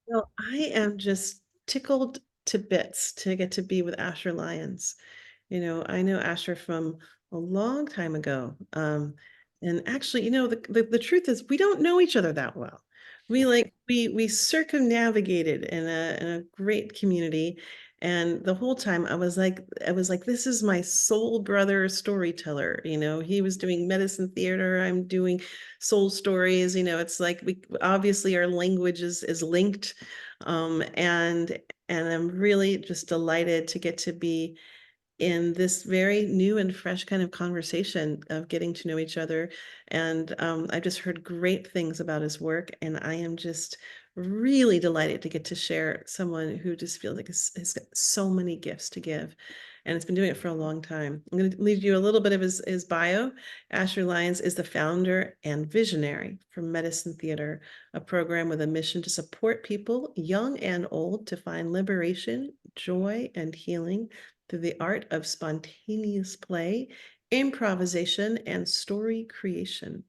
Well, I am just tickled to bits to get to be with Asher Lyons. I know Asher from a long time ago. And actually, the truth is we don't know each other that well. We circumnavigated in a great community. And the whole time I was like, this is my soul brother storyteller. He was doing medicine theater. I'm doing soul stories. It's like we obviously our language is linked. And I'm really just delighted to get to be in this very new and fresh kind of conversation of getting to know each other. And I've just heard great things about his work, and I am just really delighted to get to share someone who just feels like has got so many gifts to give. And it's been doing it for a long time. I'm going to leave you a little bit of his bio. Asher Lyons is the founder and visionary for Medicine Theater, a program with a mission to support people, young and old, to find liberation, joy, and healing through the art of spontaneous play, improvisation, and story creation.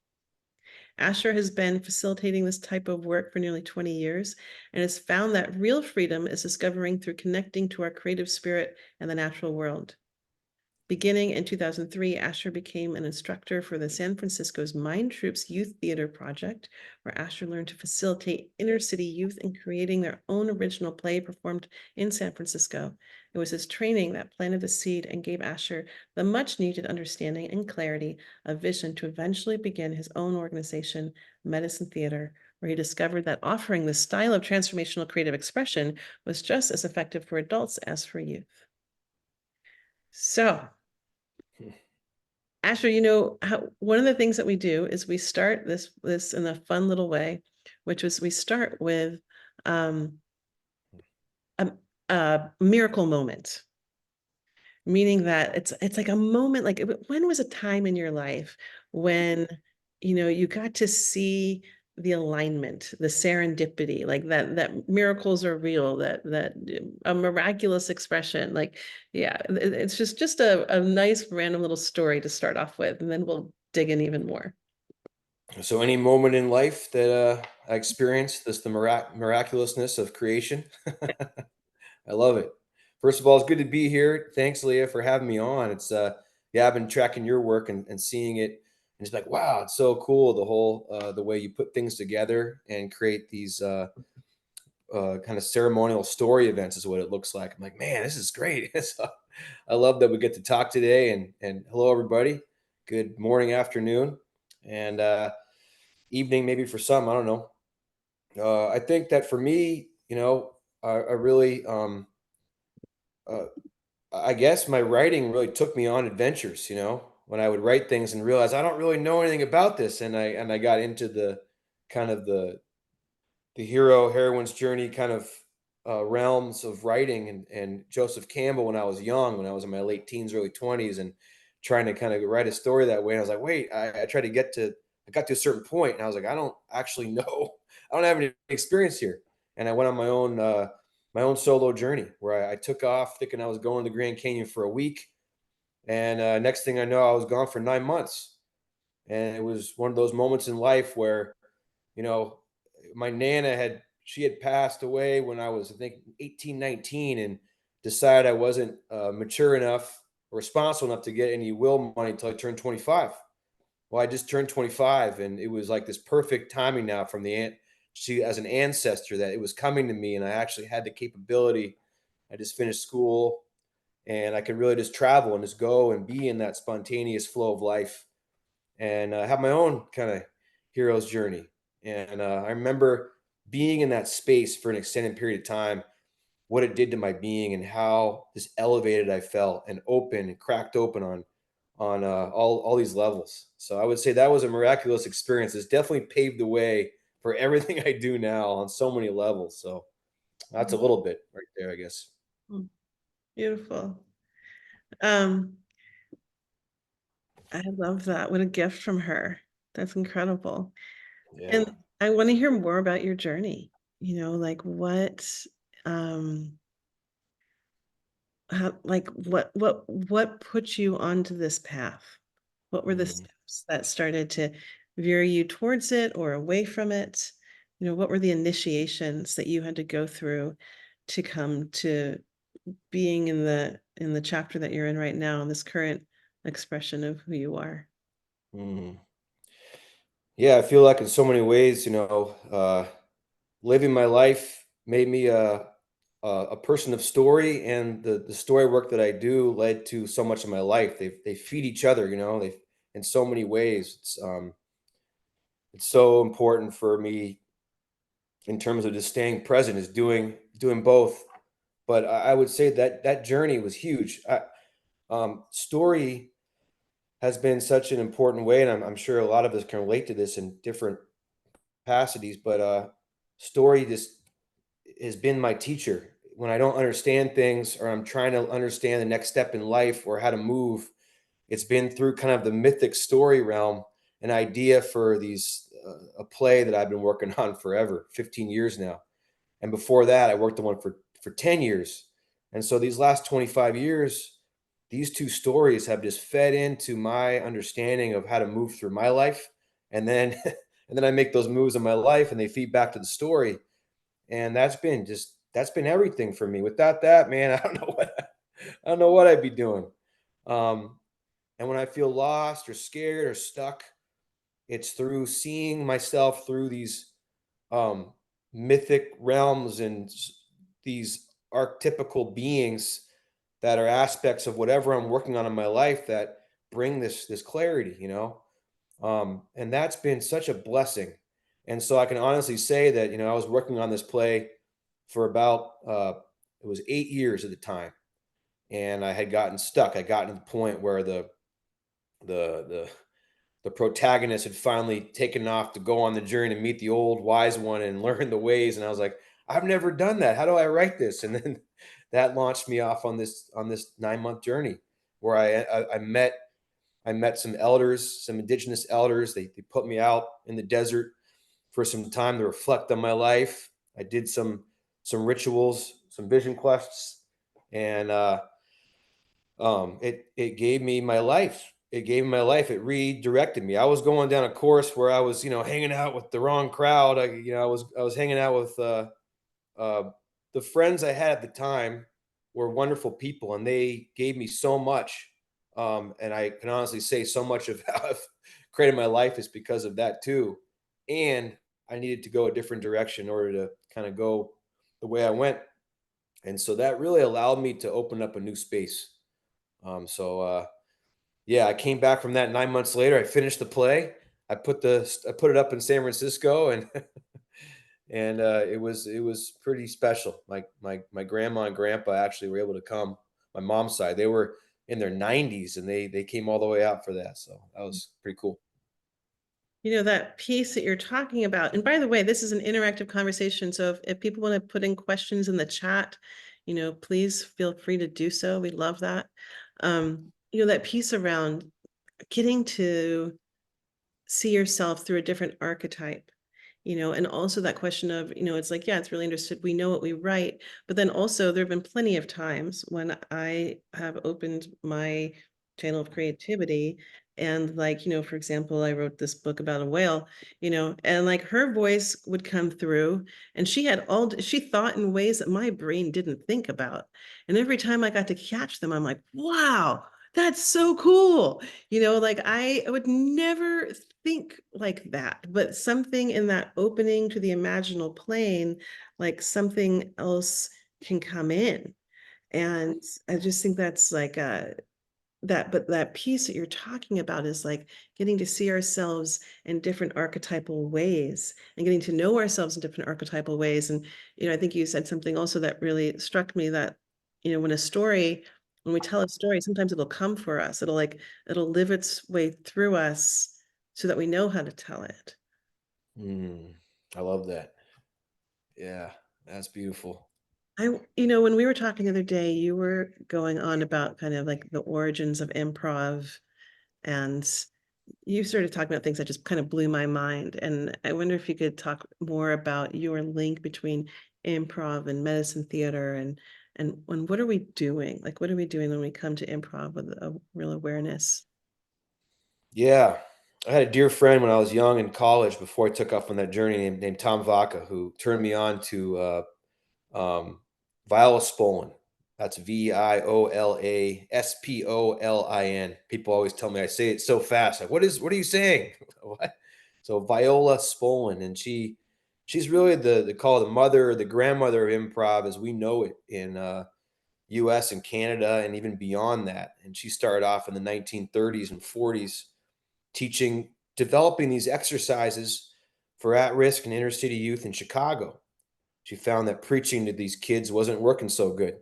Asher has been facilitating this type of work for nearly 20 years and has found that real freedom is discovering through connecting to our creative spirit and the natural world. Beginning in 2003, Asher became an instructor for the San Francisco's Mind Troops Youth Theater Project, where Asher learned to facilitate inner city youth in creating their own original play performed in San Francisco. It was his training that planted the seed and gave Asher the much needed understanding and clarity of vision to eventually begin his own organization, Medicine Theater, where he discovered that offering this style of transformational creative expression was just as effective for adults as for youth. So, Asher, one of the things that we do is we start this in a fun little way, which is we start with um, a, a miracle moment, meaning that it's like a moment. Like, when was a time in your life when you got to see the alignment, the serendipity, like that miracles are real, that a miraculous expression. Like, yeah, it's just a nice random little story to start off with, and then we'll dig in even more. So, any moment in life that I experienced this the miraculousness of creation, I love it. First of all, it's good to be here. Thanks, Leah, for having me on. It's yeah, I've been tracking your work and seeing it, and it's like, wow, it's so cool. The whole the way you put things together and create these kind of ceremonial story events is what it looks like. I'm like, man, this is great. So, I love that we get to talk today. And hello, everybody. Good morning, afternoon, and evening, maybe for some. I don't know. I think that for me, I really, uh, I guess my writing really took me on adventures. When I would write things and realize I don't really know anything about this, and I got into the kind of the hero heroine's journey kind of realms of writing and Joseph Campbell when I was young, when I was in my late teens, early 20s, and trying to kind of write a story that way. And I was like, wait, I tried to I got to a certain point and I was like, I don't actually know. I don't have any experience here. And I went on my own solo journey where I took off thinking I was going to the Grand Canyon for a week. And next thing I know, I was gone for 9 months. And it was one of those moments in life where you know, my nana she had passed away when I was, I think, 18, 19, and decided I wasn't mature enough or responsible enough to get any will money until I turned 25. Well, I just turned 25, and it was like this perfect timing now from the aunt. She, as an ancestor, that it was coming to me, and I actually had the capability. I just finished school, and I could really just travel and just go and be in that spontaneous flow of life and have my own kind of hero's journey. And I remember being in that space for an extended period of time, what it did to my being, and how just elevated I felt and open and cracked open on all these levels. So I would say that was a miraculous experience. It's definitely paved the way for everything I do now on so many levels. So that's a little bit right there, I guess. Mm, beautiful. Um, I love that. What a gift from her. That's incredible. Yeah. And I want to hear more about your journey. Like um, what put you onto this path? What were the Mhm. steps that started to veer you towards it or away from it? what were the initiations that you had to go through to come to being in the chapter that you're in right now, this current expression of who you are? Mhm. Yeah, I feel like in so many ways, living my life made me a person of story, and the story work that I do led to so much of my life. They feed each other, they in so many ways. It's so important for me in terms of just staying present is doing both. But I would say that that journey was huge. Story has been such an important way, and I'm sure a lot of us can relate to this in different capacities. But story just has been my teacher. When I don't understand things, or I'm trying to understand the next step in life or how to move, it's been through kind of the mythic story realm, an idea for a play that I've been working on forever, 15 years now. And before that, I worked on one for 10 years. And so these last 25 years, these two stories have just fed into my understanding of how to move through my life. And then and then I make those moves in my life, and they feed back to the story. And that's been everything for me. Without that, man, I don't know what I'd be doing. Um, and when I feel lost or scared or stuck, it's through seeing myself through these um, mythic realms and these archetypical beings that are aspects of whatever I'm working on in my life that bring this clarity, and that's been such a blessing. And so I can honestly say that I was working on this play for about it was 8 years at the time, and I had gotten stuck. I gotten to the point where the the the protagonist had finally taken off to go on the journey to meet the old wise one and learn the ways. And I was like, I've never done that. How do I write this? And then that launched me off on this 9 month journey where I met some elders, some indigenous elders. They put me out in the desert for some time to reflect on my life. I did some rituals, some vision quests, and it gave me my life. It gave me my life. It redirected me. I was going down a course where I was, hanging out with the wrong crowd. I was hanging out with uh, the friends I had at the time were wonderful people, and they gave me so much. And I can honestly say so much of how I've created my life is because of that too. And I needed to go a different direction in order to kind of go the way I went. And so that really allowed me to open up a new space. Yeah, I came back from that 9 months later. I finished the play. I put it up in San Francisco, and it was pretty special. My grandma and grandpa actually were able to come. My mom's side, they were in their 90s, and they came all the way out for that. So that was pretty cool. That piece that you're talking about, and by the way, this is an interactive conversation. So if people want to put in questions in the chat, please feel free to do so. We love that. That piece around getting to see yourself through a different archetype, and also that question of, it's like, yeah, it's really interested. We know what we write, but then also there have been plenty of times when I have opened my channel of creativity and like, for example, I wrote this book about a whale, and like her voice would come through and she thought in ways that my brain didn't think about. And every time I got to catch them, I'm like, wow, that's so cool. Like I would never think like that, but something in that opening to the imaginal plane, like something else can come in. And I just think that's like but that piece that you're talking about is like getting to see ourselves in different archetypal ways and getting to know ourselves in different archetypal ways. And, I think you said something also that really struck me that, when we tell a story, sometimes it'll come for us. It'll live its way through us so that we know how to tell it. Mm, I love that. Yeah, that's beautiful. When we were talking the other day, you were going on about kind of like the origins of improv, and you started talking about things that just kind of blew my mind. And I wonder if you could talk more about your link between improv and medicine theater, and what are we doing? Like, what are we doing when we come to improv with a real awareness? Yeah. I had a dear friend when I was young in college before I took off on that journey named Tom Vaca, who turned me on to um, Viola Spolin. That's Violaspolin. People always tell me I say it so fast. Like, what are you saying? What? So Viola Spolin, and she's really the call the mother or the grandmother of improv as we know it in U.S. and Canada and even beyond that. And she started off in the 1930s and 40s teaching, developing these exercises for at-risk and inner city youth in Chicago. She found that preaching to these kids wasn't working so good,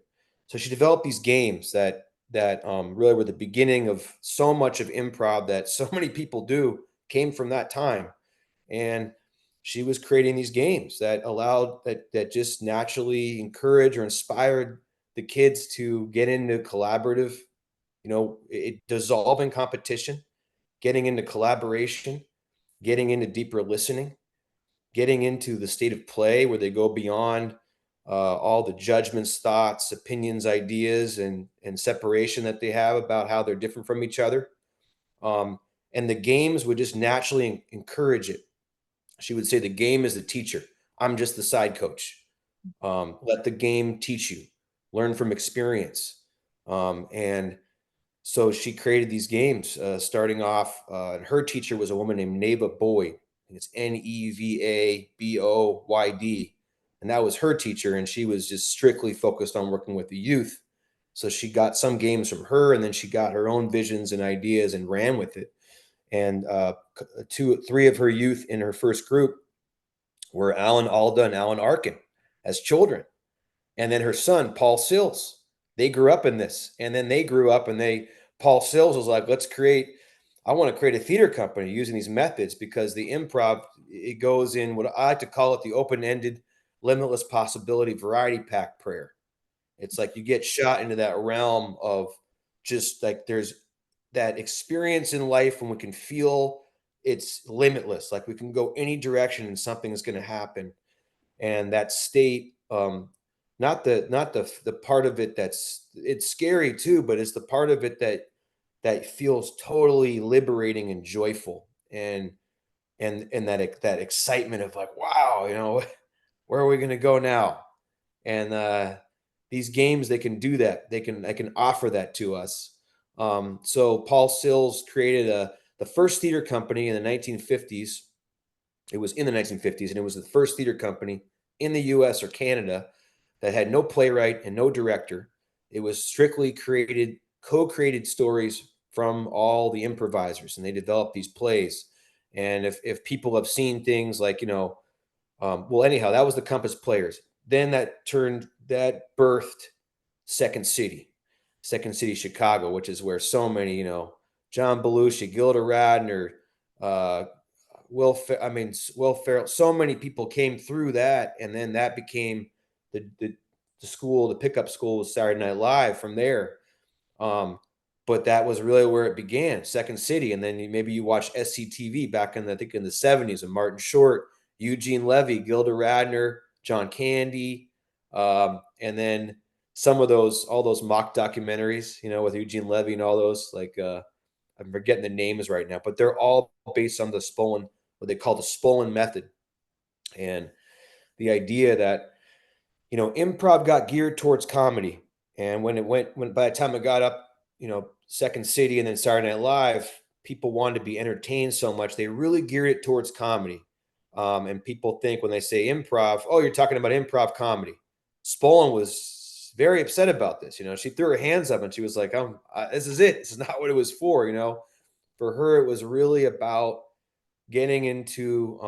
so she developed these games that really were the beginning of so much of improv that so many people do came from that time. And she was creating these games that allowed that just naturally encourage or inspired the kids to get into collaborative, dissolving competition, getting into collaboration, getting into deeper listening, getting into the state of play where they go beyond all the judgments, thoughts, opinions, ideas, and separation that they have about how they're different from each other. Um, and the games would just naturally encourage it. She would say the game is the teacher. I'm just the side coach. Let the game teach you. Learn from experience. And so she created these games, starting off, and her teacher was a woman named Neva Boyd. And it's Nevaboyd. And that was her teacher. And she was just strictly focused on working with the youth. So she got some games from her, and then she got her own visions and ideas and ran with it. And three of her youth in her first group were Alan Alda and Alan Arkin as children. And then her son, Paul Sills, they grew up in this. And then they grew up and Paul Sills was like, I want to create a theater company using these methods because the improv, it goes in what I like to call it the open ended, limitless possibility variety pack prayer. It's like you get shot into that realm of just like there's that experience in life when we can feel it's limitless, like we can go any direction and something is going to happen. And that state, not the part of it it's scary too, but it's the part of it that feels totally liberating and joyful, and that excitement of like, wow, where are we going to go now? And these games, they can do that. They can offer that to us. So Paul Sills created the first theater company in the 1950s. It was in the 1950s, and it was the first theater company in the US or Canada that had no playwright and no director. It was strictly co-created stories from all the improvisers, and they developed these plays. And if people have seen things like, well, anyhow, that was the Compass Players. Then that birthed Second City, Second City, Chicago, which is where so many, John Belushi, Gilda Radner, uh, Will Ferrell, so many people came through that, and then that became the school, the pickup school was Saturday Night Live from there. Um, but that was really where it began, Second City, and then maybe you watch SCTV back in I think in the 70s, and Martin Short, Eugene Levy, Gilda Radner, John Candy, and then some of all those mock documentaries, with Eugene Levy and all those I'm forgetting the names right now, but they're all based on the Spolin, what they call the Spolin method, and the idea that improv got geared towards comedy, and when by the time it got up, Second City and then Saturday Night Live, people wanted to be entertained so much they really geared it towards comedy. And people think when they say improv, oh, you're talking about improv comedy. Spolin was very upset about this. She threw her hands up and she was like, this is it. This is not what it was for. For her, it was really about getting into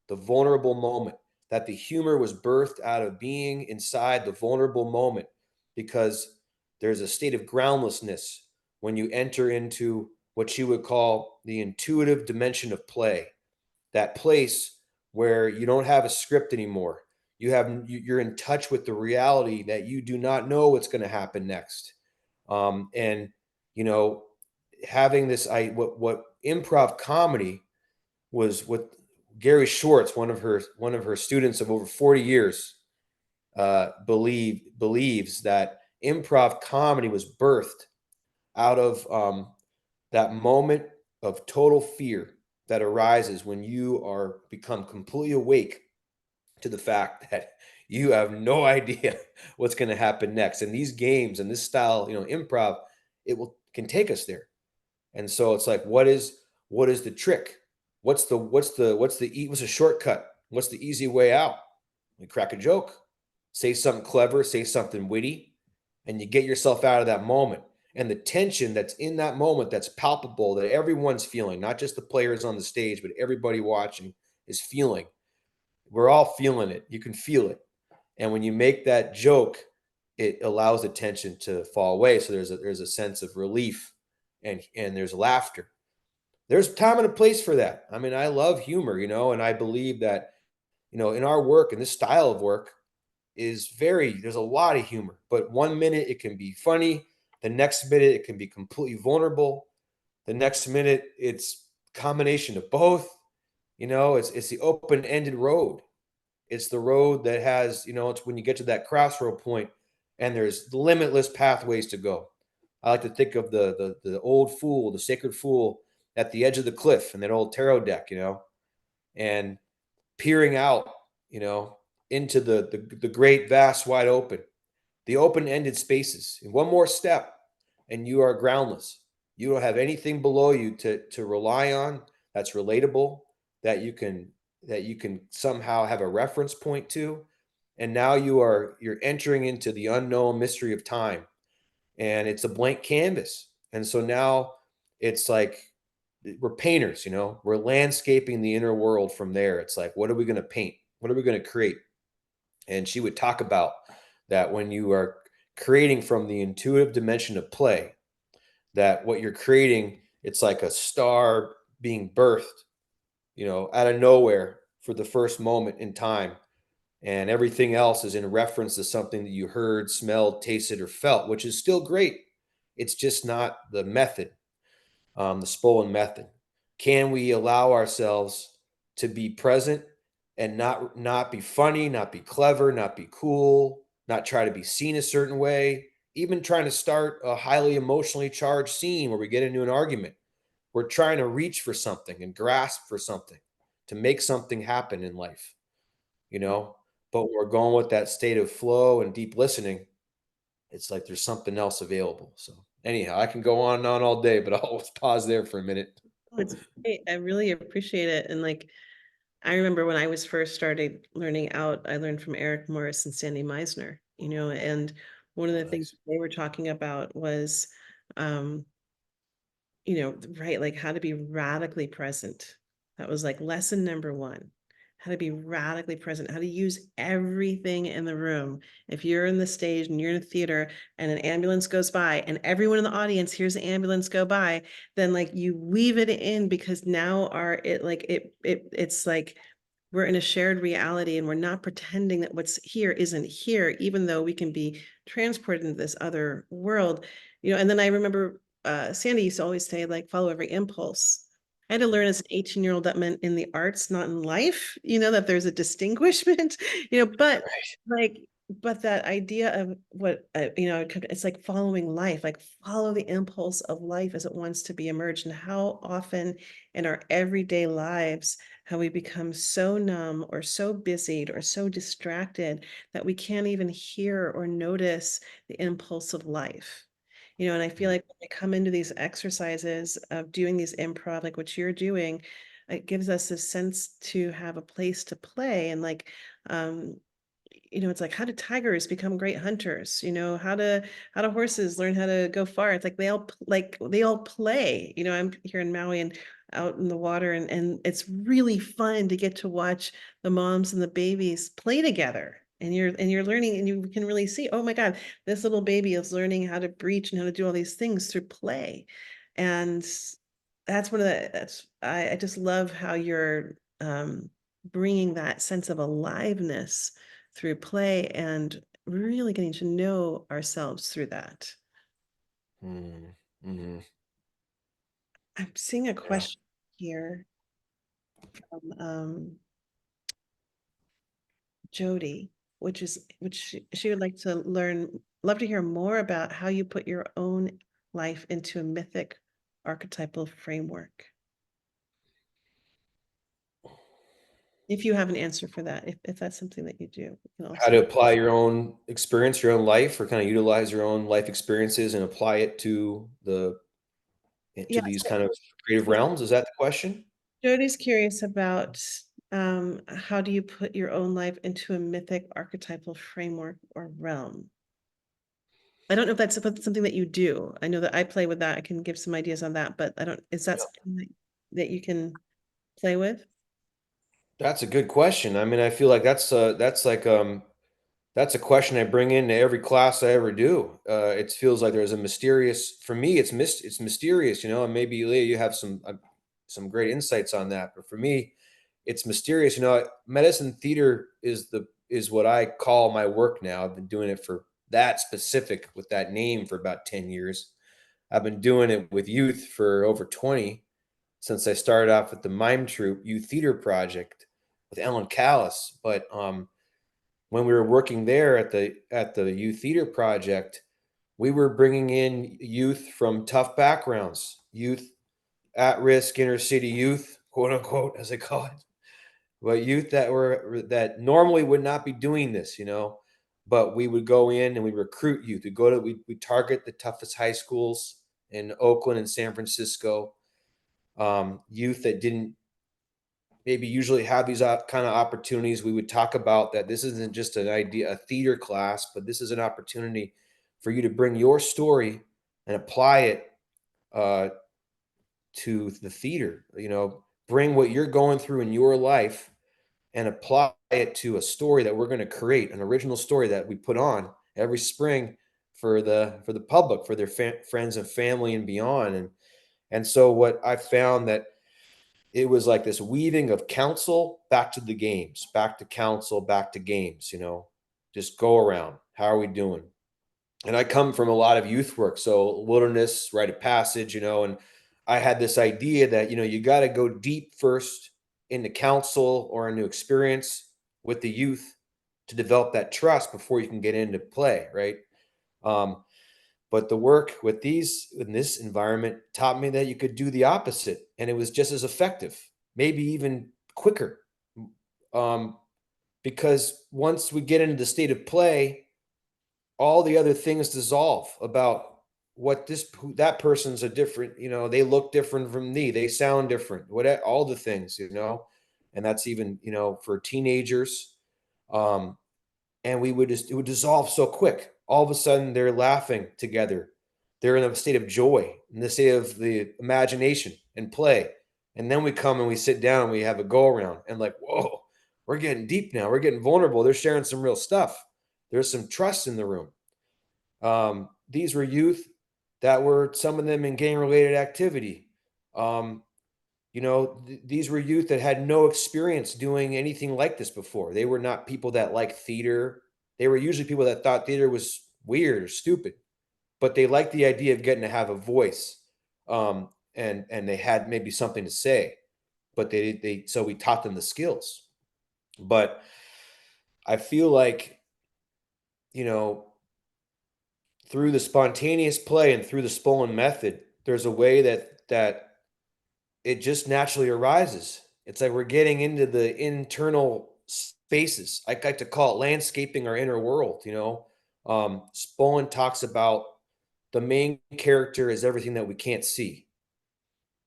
the vulnerable moment, that the humor was birthed out of being inside the vulnerable moment, because there's a state of groundlessness when you enter into what she would call the intuitive dimension of play, that place where you don't have a script anymore. You're in touch with the reality that you do not know what's going to happen next. And you know having this what improv comedy was, what Gary Schwartz, one of her students of over 40 years, believes that improv comedy was birthed out of that moment of total fear, that arises when you are become completely awake to the fact that you have no idea what's going to happen next. And these games and this style, improv, it will can take us there. And so it's like, what is the trick? What's a shortcut? What's the easy way out? You crack a joke, say something clever, say something witty, and you get yourself out of that moment. And the tension that's in that moment, that's palpable, that everyone's feeling, not just the players on the stage, but everybody watching is feeling. We're all feeling it. You can feel it. And when you make that joke, it allows the tension to fall away. So there's a sense of relief, and there's laughter. There's time and a place for that. I mean, I love humor, and I believe that, in our work and this style of work there's a lot of humor, but 1 minute it can be funny. The next minute it can be completely vulnerable. The next minute it's combination of both. It's the open-ended road. It's the road that has, it's when you get to that crossroad point and there's limitless pathways to go. I like to think of the old fool, the sacred fool at the edge of the cliff in that old tarot deck, and peering out, you know, into the great, vast, wide open, the open-ended spaces. And one more step, and you are groundless. You don't have anything below you to rely on that's relatable, that you can somehow have a reference point to. And now you're entering into the unknown mystery of time, and it's a blank canvas. And so now it's like we're painters, we're landscaping the inner world from there. It's like, what are we going to paint? What are we going to create? And she would talk about that when you are creating from the intuitive dimension of play, that what you're creating, it's like a star being birthed, out of nowhere for the first moment in time. And everything else is in reference to something that you heard, smelled, tasted, or felt, which is still great. It's just not the method, the Spolin method. Can we allow ourselves to be present and not be funny, not be clever, not be cool, not try to be seen a certain way, even trying to start a highly emotionally charged scene where we get into an argument? We're trying to reach for something and grasp for something to make something happen in life, you know? But when we're going with that state of flow and deep listening, it's like there's something else available. So anyhow, I can go on and on all day, but I'll pause there for a minute. Oh, it's great. I really appreciate it. And like, I remember when I was first started learning out, I learned from Eric Morris and Sandy Meisner, and one of the things Nice. they were talking about was, um, right, like how to be radically present. That was like lesson number one, how to be radically present, how to use everything in the room. If you're in the stage and you're in a theater and an ambulance goes by and everyone in the audience hears the ambulance go by, then like you weave it in because now it's like we're in a shared reality and we're not pretending that what's here isn't here, even though we can be transported into this other world. And then I remember Sandy used to always say, like, follow every impulse. I had to learn as an 18-year-old that meant in the arts, not in life, that there's a distinguishment, but Right. like, but that idea of what, it's like following life, like follow the impulse of life as it wants to be emerged. And how often in our everyday lives have we become so numb or so busied or so distracted that we can't even hear or notice the impulse of life. And I feel Mm, like when we come into these exercises of doing these improv, like what you're doing, it gives us a sense to have a place to play. And like, um, it's like, how do tigers become great hunters? How do horses learn how to go far? It's like they all play. I'm here in Maui and out in the water, and it's really fun to get to watch the moms and the babies play together. And you're learning, and you can really see, oh my God, this little baby is learning how to breach and how to do all these things through play. And that's one of the that's I just love how you're bringing that sense of aliveness through play and really getting to know ourselves through that. mm, mhm. I'm seeing a Yeah. question here from Jody, which she would like to love to hear more about how you put your own life into a mythic archetypal framework. If you have an answer for that, if that's something that you do, you can How also. to apply your own experience, your own life, or kind of utilize your own life experiences and apply it to Yeah, these kind of creative so realms. Is that the question? Jody's curious about how do you put your own life into a mythic archetypal framework or realm? I don't know if that's something that you do. I know that I play with that. I can give some ideas on that, but I don't, is that something that you can play with? That's a good question. I mean, I feel like that's a question I bring into every class I ever do. It feels like there's a mysterious for me, it's mysterious, and maybe Leah, you have some great insights on that. But for me, it's mysterious. Medicine theater is what I call my work now. I've been doing it for that specific with that name for about 10 years. I've been doing it with youth for over 20 since I started off with the mime troupe youth theater project with Ellen Callis. But when we were working there at the youth theater project, we were bringing in youth from tough backgrounds, youth at risk, inner city youth, quote unquote, as they call it, but youth that normally would not be doing this. But we would go in and we recruit youth. We target the toughest high schools in Oakland and San Francisco, youth that didn't maybe usually have these kind of opportunities. We would talk about that this isn't just an idea, a theater class, but this is an opportunity for you to bring your story and apply it uh, to the theater. Bring what you're going through in your life and apply it to a story that we're going to create, an original story that we put on every spring for the public, for their friends and family and beyond. And so what I found that it was like this weaving of counsel back to the games, back to counsel, back to games. Just go around. How are we doing? And I come from a lot of youth work, so wilderness, rite of passage, and I had this idea that you got to go deep first into counsel or into experience with the youth to develop that trust before you can get into play, right? Um, but the work with these in this environment taught me that you could do the opposite, and it was just as effective, maybe even quicker. Um, because once we get into the state of play, all the other things dissolve about that person's a different, they look different from me, they sound different, all the things. And that's even, for teenagers. Um, and it would dissolve so quick. All of a sudden, they're laughing together. They're in a state of joy, in the state of the imagination and play. And then we come and we sit down and we have a go around and like, whoa, we're getting deep now. We're getting vulnerable. They're sharing some real stuff. There's some trust in the room. These were youth that were some of them in gang related activity. Um, these were youth that had no experience doing anything like this before. They were not people that liked theater. They were usually people that thought theater was weird or stupid, but they liked the idea of getting to have a voice, and they had maybe something to say. But so we taught them the skills. But I feel like you know through the spontaneous play and through the Spolin method, there's a way that it just naturally arises. It's like we're getting into the internal spaces. I like to call it landscaping our inner world. Spolin talks about the main character is everything that we can't see.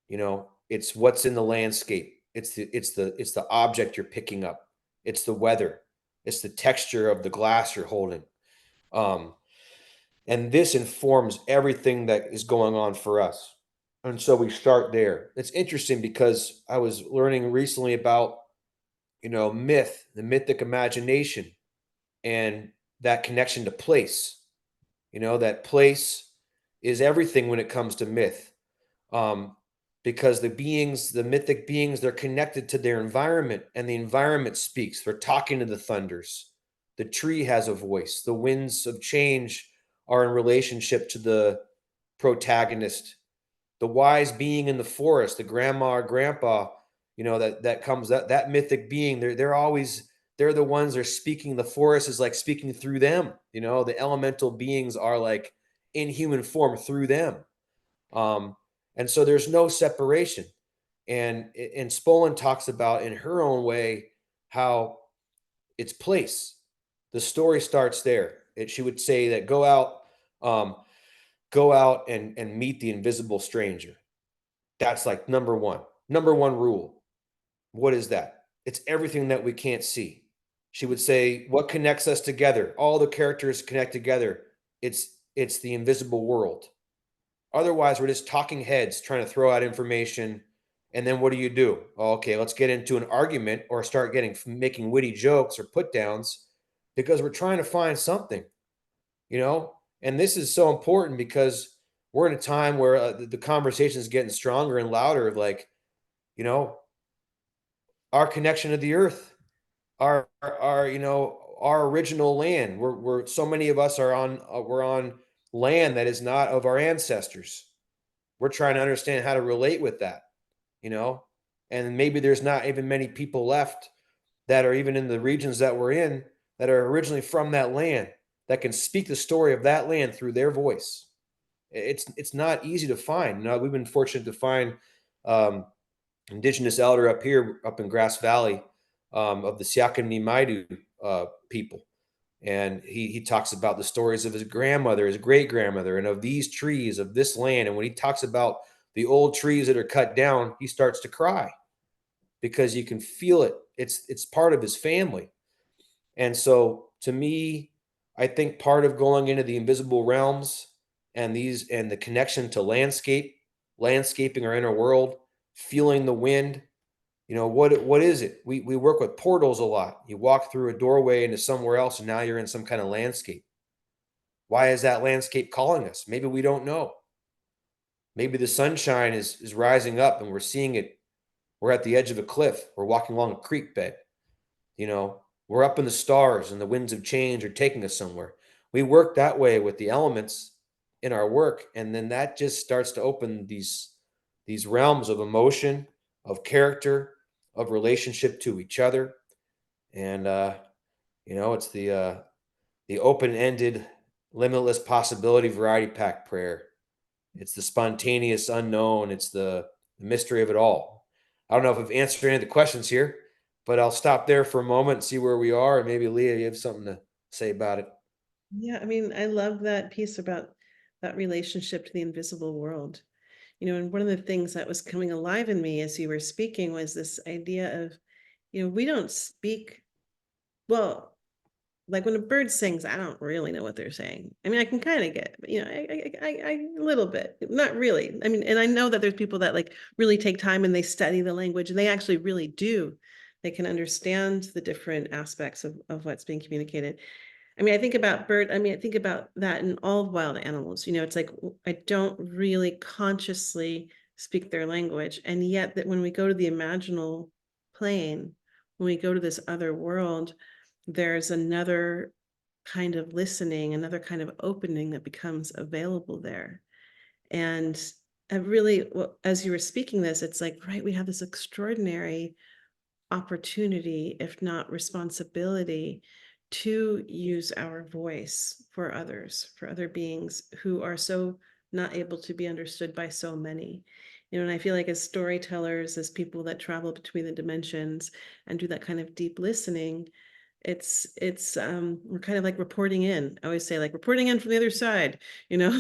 It's what's in the landscape. It's the object you're picking up. It's the weather. It's the texture of the glass you're holding. Um, and this informs everything that is going on for us. And so we start there. It's interesting because I was learning recently about, the mythic imagination and that connection to place. That place is everything when it comes to myth. Um, because the mythic beings, they're connected to their environment and the environment speaks. They're talking to the thunders. The tree has a voice. The winds of change are in relationship to the protagonist. The wise being in the forest, the grandma or grandpa, that comes that mythic being, they're the ones that are speaking. The forest is like speaking through them. The elemental beings are like in human form through them. Um, and so there's no separation. And Spolin talks about in her own way. how its place. The story starts there. She would say that um, go out and meet the invisible stranger. That's like number one rule. What is that? It's everything that we can't see. She would say, what connects us together? All the characters connect together. It's the invisible world. Otherwise, we're just talking heads trying to throw out information. And then what do? Oh, okay, let's get into an argument or start making witty jokes or put downs because we're trying to find something, you know? And this is so important because we're in a time where the conversation is getting stronger and louder of like, you know, our connection to the earth, our original land. We're so many of us are on we're on land that is not of our ancestors. We're trying to understand how to relate with that, you know? And maybe there's not even many people left that are even in the regions that we're in that are originally from that land that can speak the story of that land through their voice. It's not easy to find. You know, we've been fortunate to find um, indigenous elder up here, up in Grass Valley, of the Siakan people, and he talks about the stories of his grandmother, his great grandmother, and of these trees of this land. And when he talks about the old trees that are cut down, he starts to cry because you can feel it. It's part of his family. And so to me, I think part of going into the invisible realms and the connection to landscaping our inner world, feeling the wind, what is it? We work with portals a lot. You walk through a doorway into somewhere else and now you're in some kind of landscape. Why is that landscape calling us? Maybe we don't know. Maybe the sunshine is rising up and we're seeing it. We're at the edge of a cliff. We're walking along a creek bed. We're up in the stars and the winds of change are taking us somewhere. We work that way with the elements in our work, and then that just starts to open these realms of emotion, of character, of relationship to each other. And it's the open-ended, limitless possibility variety pack prayer. It's the spontaneous unknown. It's the mystery of it all. I don't know if I've answered any of the questions here, but I'll stop there for a moment and see where we are. And maybe Leah, you have something to say about it. Yeah, I mean, I love that piece about that relationship to the invisible world. And one of the things that was coming alive in me as you were speaking was this idea of, we don't speak well. Like when a bird sings, I don't really know what they're saying. I mean, I can kind of get, but a little bit, not really. I mean, and I know that there's people that like really take time and they study the language and they actually really do. They can understand the different aspects of what's being communicated. I mean, I think about that in all wild animals. It's like I don't really consciously speak their language. And yet that when we go to the imaginal plane, when we go to this other world, there's another kind of listening, another kind of opening that becomes available there. And I really, well, as you were speaking this, it's like, right, we have this extraordinary opportunity, if not responsibility, to use our voice for others, for other beings who are so not able to be understood by so many. And I feel like as storytellers, as people that travel between the dimensions and do that kind of deep listening, it's we're kind of like reporting in. I always say like reporting in from the other side, you know.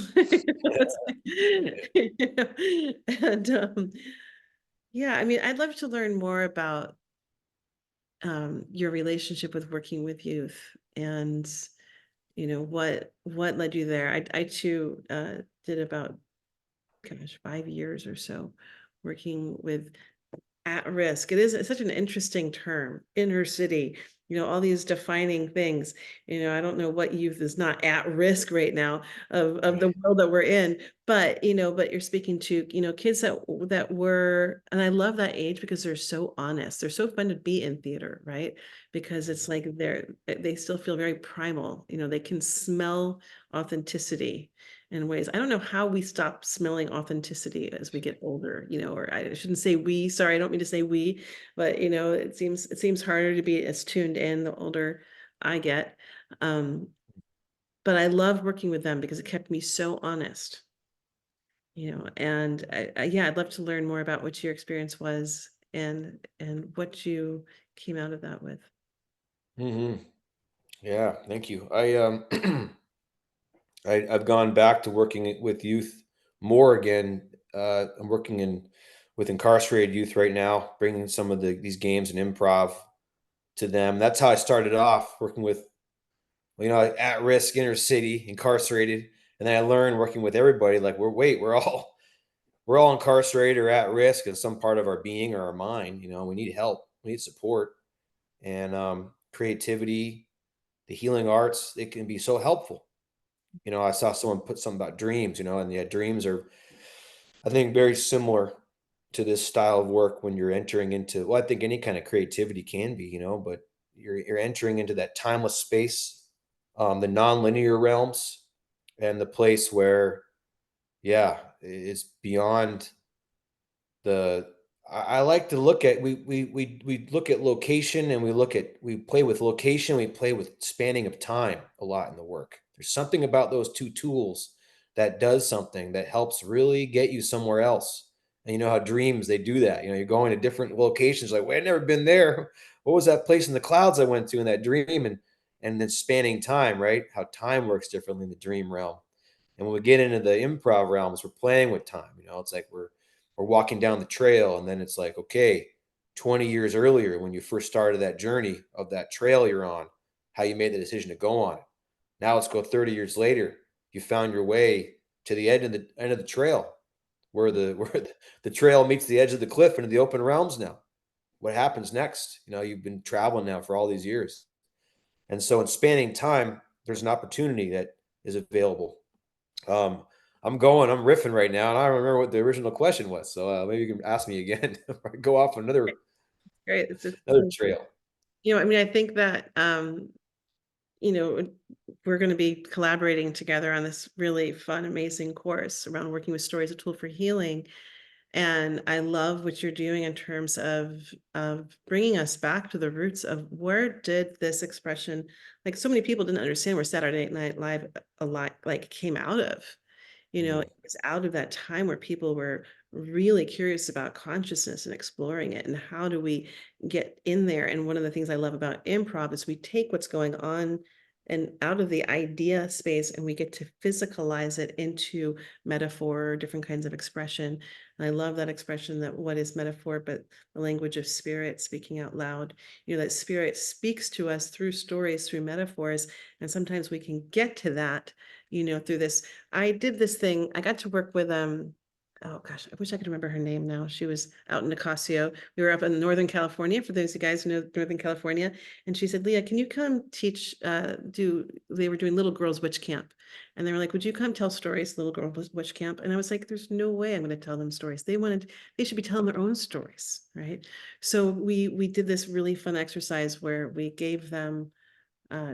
And yeah, I mean, I'd love to learn more about your relationship with working with youth and what led you there. I too did about, gosh, 5 years or so working with at risk. It's such an interesting term, inner city, all these defining things. I don't know what youth is not at risk right now of the world that we're in, but you're speaking to, kids that were, and I love that age because they're so honest. They're so fun to be in theater, right? Because it's like they still feel very primal. They can smell authenticity in ways. I don't know how we stop smelling authenticity as we get older, or I shouldn't say we, sorry, I don't mean to say we, but it seems harder to be as tuned in the older I get. Um, but I love working with them because it kept me so honest, and yeah, I'd love to learn more about what your experience was and what you came out of that with. Hmm. Yeah, thank you. I've gone back to working with youth more again. I'm working in with incarcerated youth right now, bringing some of these games and improv to them. That's how I started off working with, at risk, inner city, incarcerated, and then I learned working with everybody. Like we're all incarcerated or at risk in some part of our being or our mind. We need help, we need support, and creativity, the healing arts. It can be so helpful. I saw someone put something about dreams. And yeah, dreams are, I think, very similar to this style of work when you're entering into. Well, I think any kind of creativity can be, but you're entering into that timeless space, the non-linear realms, and the place where, yeah, it's beyond the. I like to look at we look at location, and we play with location, we play with spanning of time a lot in the work. There's something about those two tools that does something that helps really get you somewhere else. And you know how dreams, they do that. You're going to different locations, like, wait, I've never been there. What was that place in the clouds I went to in that dream? And then spanning time, right? How time works differently in the dream realm. And when we get into the improv realms, we're playing with time. It's like we're walking down the trail, and then it's like, okay, 20 years earlier, when you first started that journey of that trail you're on, how you made the decision to go on it. Now let's go 30 years later. You found your way to the end of the trail, where the trail meets the edge of the cliff into the open realms now. What happens next? You've been traveling now for all these years. And so in spanning time, there's an opportunity that is available. um, I'm riffing right now, and I don't remember what the original question was. So maybe you can ask me again. Or go off on Great. It's another trail. I mean, I think that, you know, we're going to be collaborating together on this really fun, amazing course around working with stories, a tool for healing. And I love what you're doing in terms of bringing us back to the roots of where did this expression, like so many people didn't understand where Saturday Night Live a lot like came out of. Mhm. It was out of that time where people were really curious about consciousness and exploring it. And how do we get in there? And one of the things I love about improv is we take what's going on and out of the idea space, and we get to physicalize it into metaphor, different kinds of expression. And I love that expression, that what is metaphor but the language of spirit speaking out loud. That spirit speaks to us through stories, through metaphors. And sometimes we can get to that, through this. I did this thing. I got to work with oh gosh, I wish I could remember her name now. She was out in Nicasio. We were up in Northern California, for those of you guys who know Northern California. And she said, Leah, can you come teach, they were doing little girls witch camp. And they were like, would you come tell stories, little girl witch camp? And I was like, there's no way I'm going to tell them stories. They should be telling their own stories, right? So we did this really fun exercise where we gave them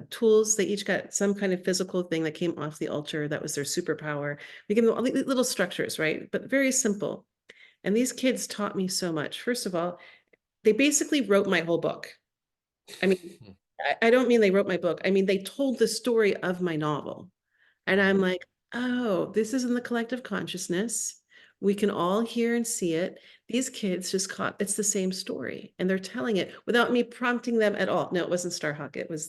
tools. They each got some kind of physical thing that came off the altar that was their superpower. We gave them all these little structures, right? But very simple. And these kids taught me so much. First of all, they basically wrote my whole book. I mean, I don't mean they wrote my book. I mean, they told the story of my novel. And I'm Mhm. like, oh, this is in the collective consciousness. We can all hear and see it. These kids just caught it's the same story, and they're telling it without me prompting them at all. No, it wasn't Starhawk. It was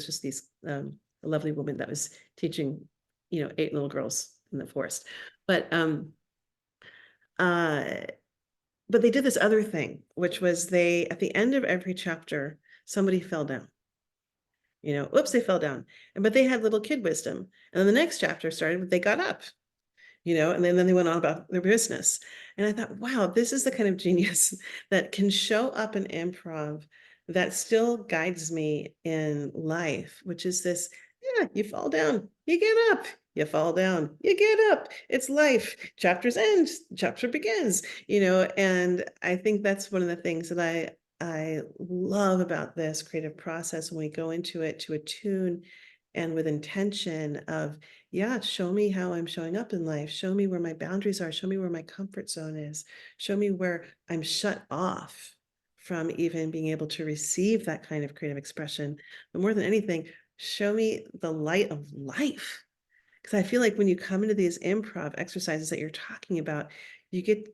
just these a lovely woman that was teaching, 8 little girls in the forest. But uh but they did this other thing, which was they at the end of every chapter, somebody fell down. Oops, they fell down. But they had little kid wisdom. And then the next chapter started, they got up, and then they went on about their business. And I thought, wow, this is the kind of genius that can show up in improv that still guides me in life, which is this, yeah, you fall down, you get up, you fall down, you get up. It's life. Chapters end, chapter begins, and I think that's one of the things that I love about this creative process when we go into it to attune and with intention of, yeah, show me how I'm showing up in life. Show me where my boundaries are. Show me where my comfort zone is. Show me where I'm shut off from even being able to receive that kind of creative expression. But more than anything, show me the light of life. Because I feel like when you come into these improv exercises that you're talking about, you get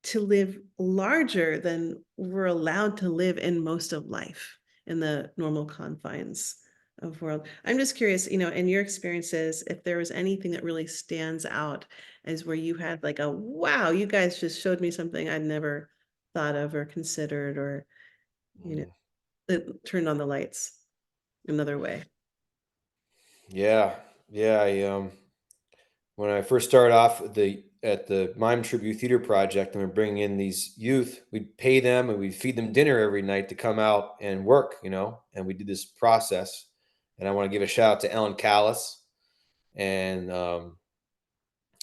to live larger than we're allowed to live in most of life in the normal confines of world. I'm just curious, in your experiences, if there was anything that really stands out as where you had like a wow, you guys just showed me something I'd never thought of or considered, or you know, Mm. it turned on the lights another way. Yeah, yeah. When I first started off at the Mime Tribute Theater Project, and we're bringing in these youth, we'd pay them and we'd feed them dinner every night to come out and work, and we did this process. And I want to give a shout out to Ellen Callis and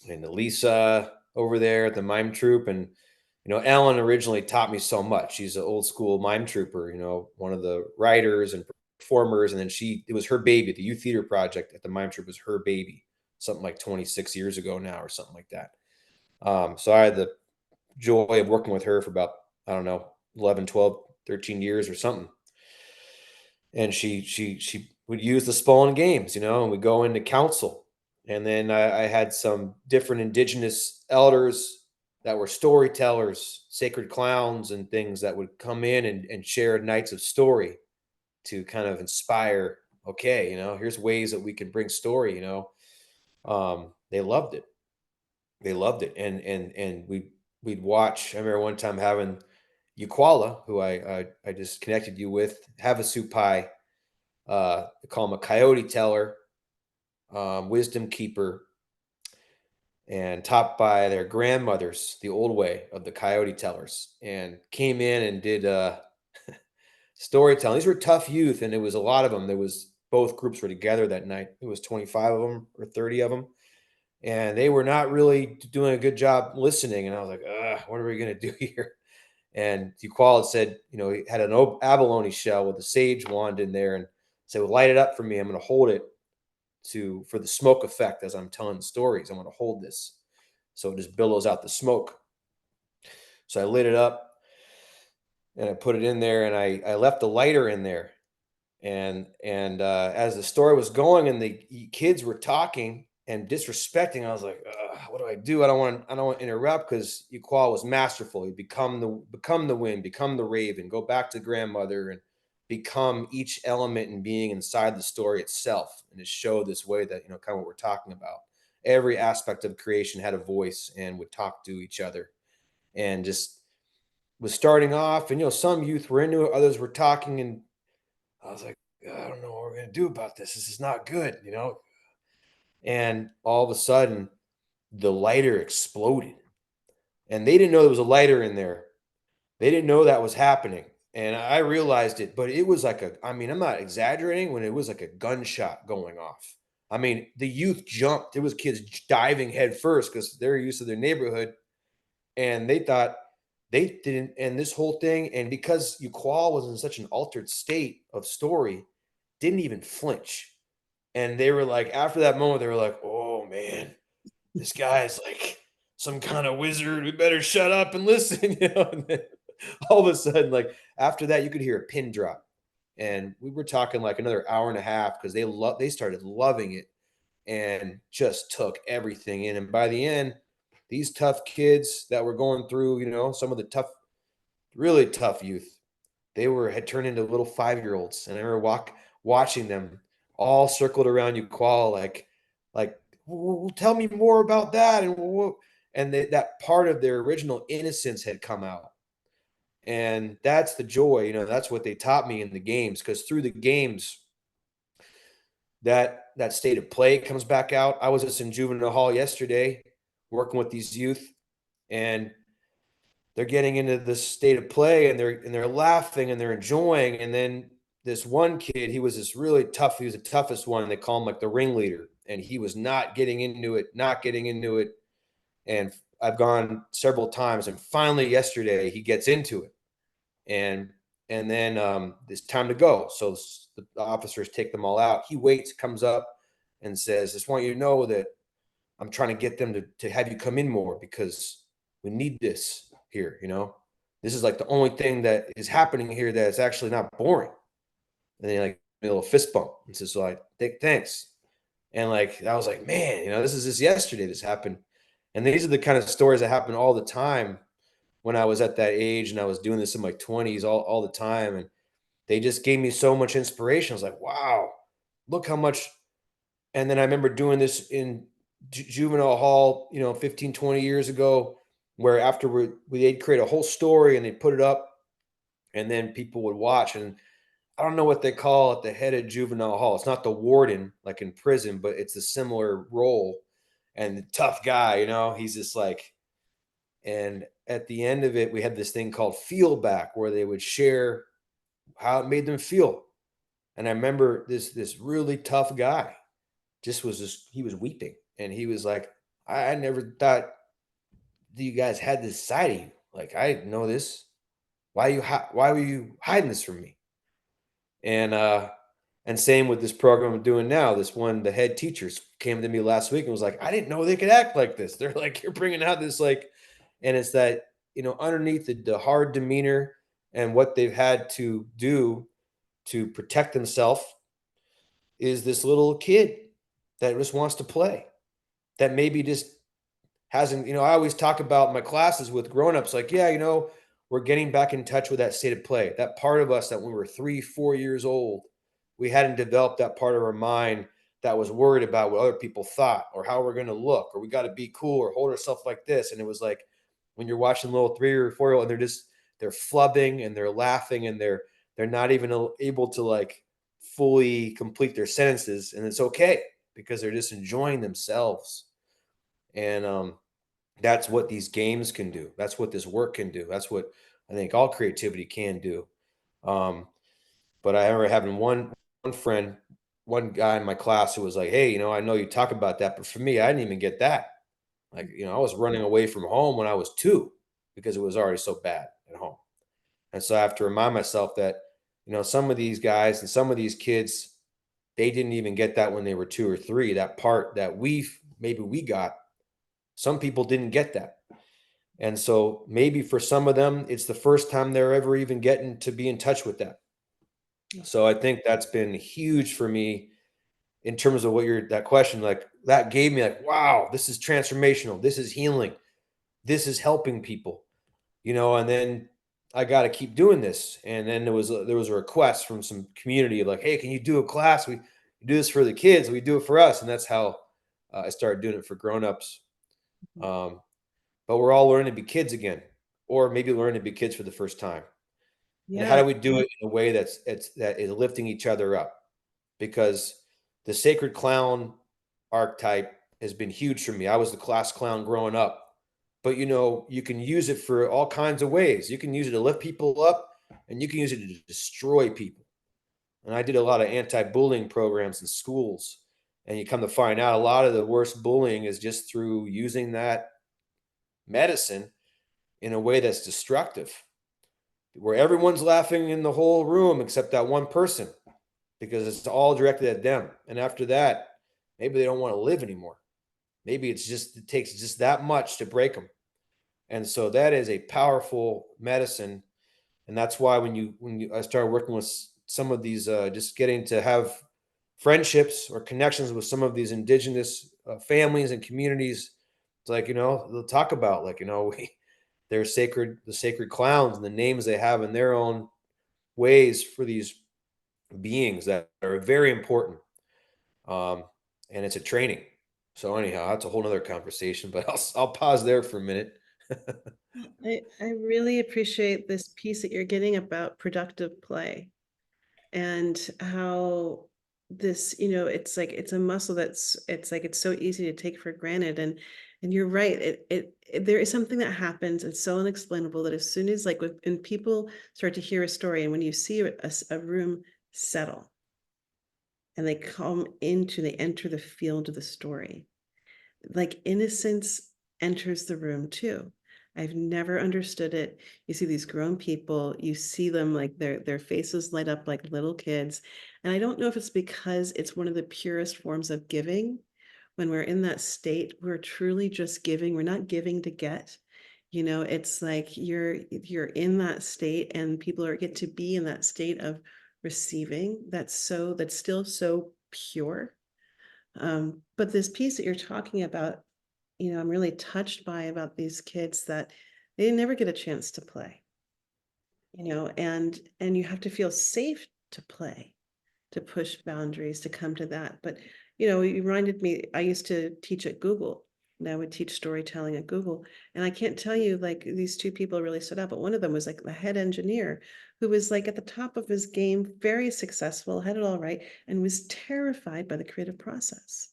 Elisa over there at the Mime Troupe. And Ellen originally taught me so much. She's an old school mime trooper, one of the writers and performers. And then it was her baby. The Youth Theater Project at the Mime Troupe was her baby, something like 26 years ago now, or something like that. So I had the joy of working with her for about, I don't know, 11, 12, 13 years or something. And she would use the Spalding games, and we go into council. And then I had some different indigenous elders that were storytellers, sacred clowns, and things that would come in and share nights of story to kind of inspire. Okay, here's ways that we can bring story. They loved it. They loved it, and we'd watch. I remember one time having Yukwala, who I just connected you with, have a soup pie. They call him a coyote teller, wisdom keeper, and topped by their grandmothers, the old way of the coyote tellers, and came in and did storytelling. These were tough youth, and it was a lot of them. There was both groups were together that night. It was 25 of them or 30 of them, and they were not really doing a good job listening. And I was like, what are we going to do here? And Duqual had said, he had an abalone shell with a sage wand in there, and said, well, light it up for me. I'm going to hold it for the smoke effect as I'm telling the stories. I'm going to hold this so it just billows out the smoke. So I lit it up and I put it in there, and I left the lighter in there. And as the story was going and the kids were talking and disrespecting, I was like, what do I do? I don't want to interrupt, because Equal was masterful. He become the wind, become the raven, go back to grandmother, and become each element and being inside the story itself, and it showed this way that, kind of what we're talking about. Every aspect of creation had a voice and would talk to each other, and just was starting off. And some youth were into it, others were talking, and I was like, I don't know what we're gonna do about this. This is not good. And all of a sudden, the lighter exploded, and they didn't know there was a lighter in there. They didn't know that was happening, and I realized it. But it was like I mean, I'm not exaggerating when it was like a gunshot going off. I mean, the youth jumped. There was kids diving head first because they're used to their neighborhood, and they thought they didn't. And this whole thing, and because Uqual was in such an altered state of story, didn't even flinch. And they were like, after that moment, they were like, oh man, this guy's like some kind of wizard. We better shut up and listen. And then all of a sudden, like after that, you could hear a pin drop. And we were talking like another hour and a half, because they started loving it and just took everything in. And by the end, these tough kids that were going through, some of the really tough youth, had turned into little 5-year-olds. And I remember watching them all circled around Uqual, like, well, tell me more about that. And that part of their original innocence had come out. And that's the joy, that's what they taught me in the games, because through the games, that state of play comes back out. I was just in juvenile hall yesterday working with these youth, and they're getting into this state of play, and they're laughing and they're enjoying. And then this one kid, he was this really tough, he was the toughest one, and they call him like the ringleader, and he was not getting into it. And I've gone several times, and finally yesterday he gets into it. And then it's time to go, so the officers take them all out. He waits, comes up and says, just want you to know that I'm trying to get them to have you come in more, because we need this here. This is like the only thing that is happening here that is actually not boring. And then like a little fist bump and says, so I think thanks. And like I was like, man, this is just yesterday this happened. And these are the kind of stories that happen all the time. when I was at that age and I was doing this in my 20s all the time. And they just gave me so much inspiration. I was like, wow, look how much. And then I remember doing this in juvenile hall, 15, 20 years ago, where after they'd create a whole story and they'd put it up and then people would watch. And I don't know what they call it, the head of juvenile hall. It's not the warden like in prison, but it's a similar role. And the tough guy, he's just like, and at the end of it, we had this thing called feel back where they would share how it made them feel. And I remember this really tough guy just he was weeping and he was like, I never thought that you guys had this side of you. Like I didn't know this. Why were you hiding this from me? And same with this program I'm doing now. This one, the head teachers came to me last week and was like, I didn't know they could act like this. They're like, you're bringing out this like, and it's that, underneath the hard demeanor and what they've had to do to protect themselves is this little kid that just wants to play, that maybe just hasn't, I always talk about my classes with grown-ups, like, yeah, we're getting back in touch with that state of play. That part of us that when we were 3, 4 years old, we hadn't developed that part of our mind that was worried about what other people thought or how we're going to look, or we got to be cool or hold ourselves like this. And it was like when you're watching little 3 or 4-year-old and they're flubbing and they're laughing and they're not even able to like fully complete their sentences. And it's okay because they're just enjoying themselves. And that's what these games can do. That's what this work can do. That's what I think all creativity can do. Um, but I remember having one friend, one guy in my class who was like, "Hey, I know you talk about that, but for me, I didn't even get that. Like, I was running away from home when I was 2 because it was already so bad at home." And so I have to remind myself that, some of these guys and some of these kids, they didn't even get that when they were 2 or 3. That part that maybe we got, some people didn't get that. And so maybe for some of them, it's the first time they're ever even getting to be in touch with that. So I think that's been huge for me in terms of that question, like that gave me like, wow, this is transformational. This is healing. This is helping people, and then I got to keep doing this. And then there was a request from some community like, hey, can you do a class? We do this for the kids. We do it for us. And that's how I started doing it for grownups. Um, but we're all learning to be kids again, or maybe learning to be kids for the first time. And how Yeah. do we do it in a way that is lifting each other up? Because the sacred clown archetype has been huge for me. I was the class clown growing up, but you can use it for all kinds of ways. You can use it to lift people up, and you can use it to destroy people. And I did a lot of anti-bullying programs in schools, and you come to find out a lot of the worst bullying is just through using that medicine in a way that's destructive, where everyone's laughing in the whole room except that one person because it's all directed at them. And after that, maybe they don't want to live anymore. Maybe it takes just that much to break them. And so that is a powerful medicine. And that's why I started working with some of these, just getting to have friendships or connections with some of these indigenous families and communities. It's like, they'll talk about like, the sacred clowns and the names they have in their own ways for these beings that are very important. Um, and it's a training. So anyhow, that's a whole nother conversation, but I'll pause there for a minute. I really appreciate this piece that you're getting about productive play and how this, it's a muscle it's like it's so easy to take for granted. And you're right. There is something that happens. It's so unexplainable that as soon as when people start to hear a story and when you see a room settle and they enter the field of the story, like innocence enters the room too. I've never understood it. You see these grown people, you see them like their faces light up like little kids. And I don't know if it's because it's one of the purest forms of giving. When we're in that state, we're truly just giving. We're not giving to get. It's like you're in that state and people get to be in that state of receiving. That's still so pure. But this piece that you're talking about, I'm really touched by about these kids that They never get a chance to play, and you have to feel safe to play, to push boundaries, to come to that. But, you reminded me, I used to teach at Google, and I would teach storytelling at Google. And I can't tell you, like, these two people really stood out, but one of them was like the head engineer who was like at the top of his game, very successful, had it all right, and was terrified by the creative process.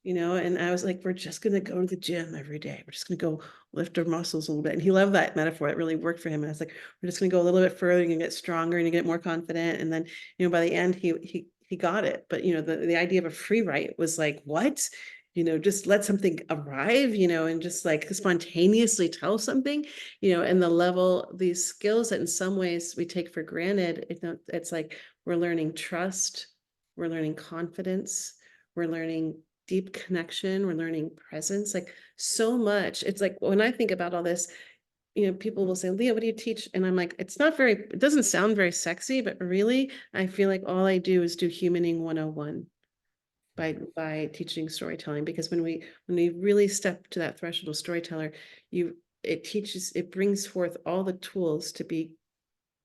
And I was like, we're just going to go to the gym every day. We're just going to go lift our muscles a little bit. And he loved that metaphor. It really worked for him. And I was like, we're just going to go a little bit further and get stronger and you get more confident. And then, by the end, he got it. But, the idea of a free write was like, what? Just let something arrive, and just like spontaneously tell something, and the level, these skills that in some ways we take for granted. It's like we're learning trust, we're learning confidence, we're learning deep connection, we're learning presence, like so much. It's like when I think about all this, people will say, Leah, what do you teach? And I'm like, it doesn't sound very sexy, but really, I feel like all I do is do humaning 101 by teaching storytelling. Because when we really step to that threshold of storyteller, it brings forth all the tools to be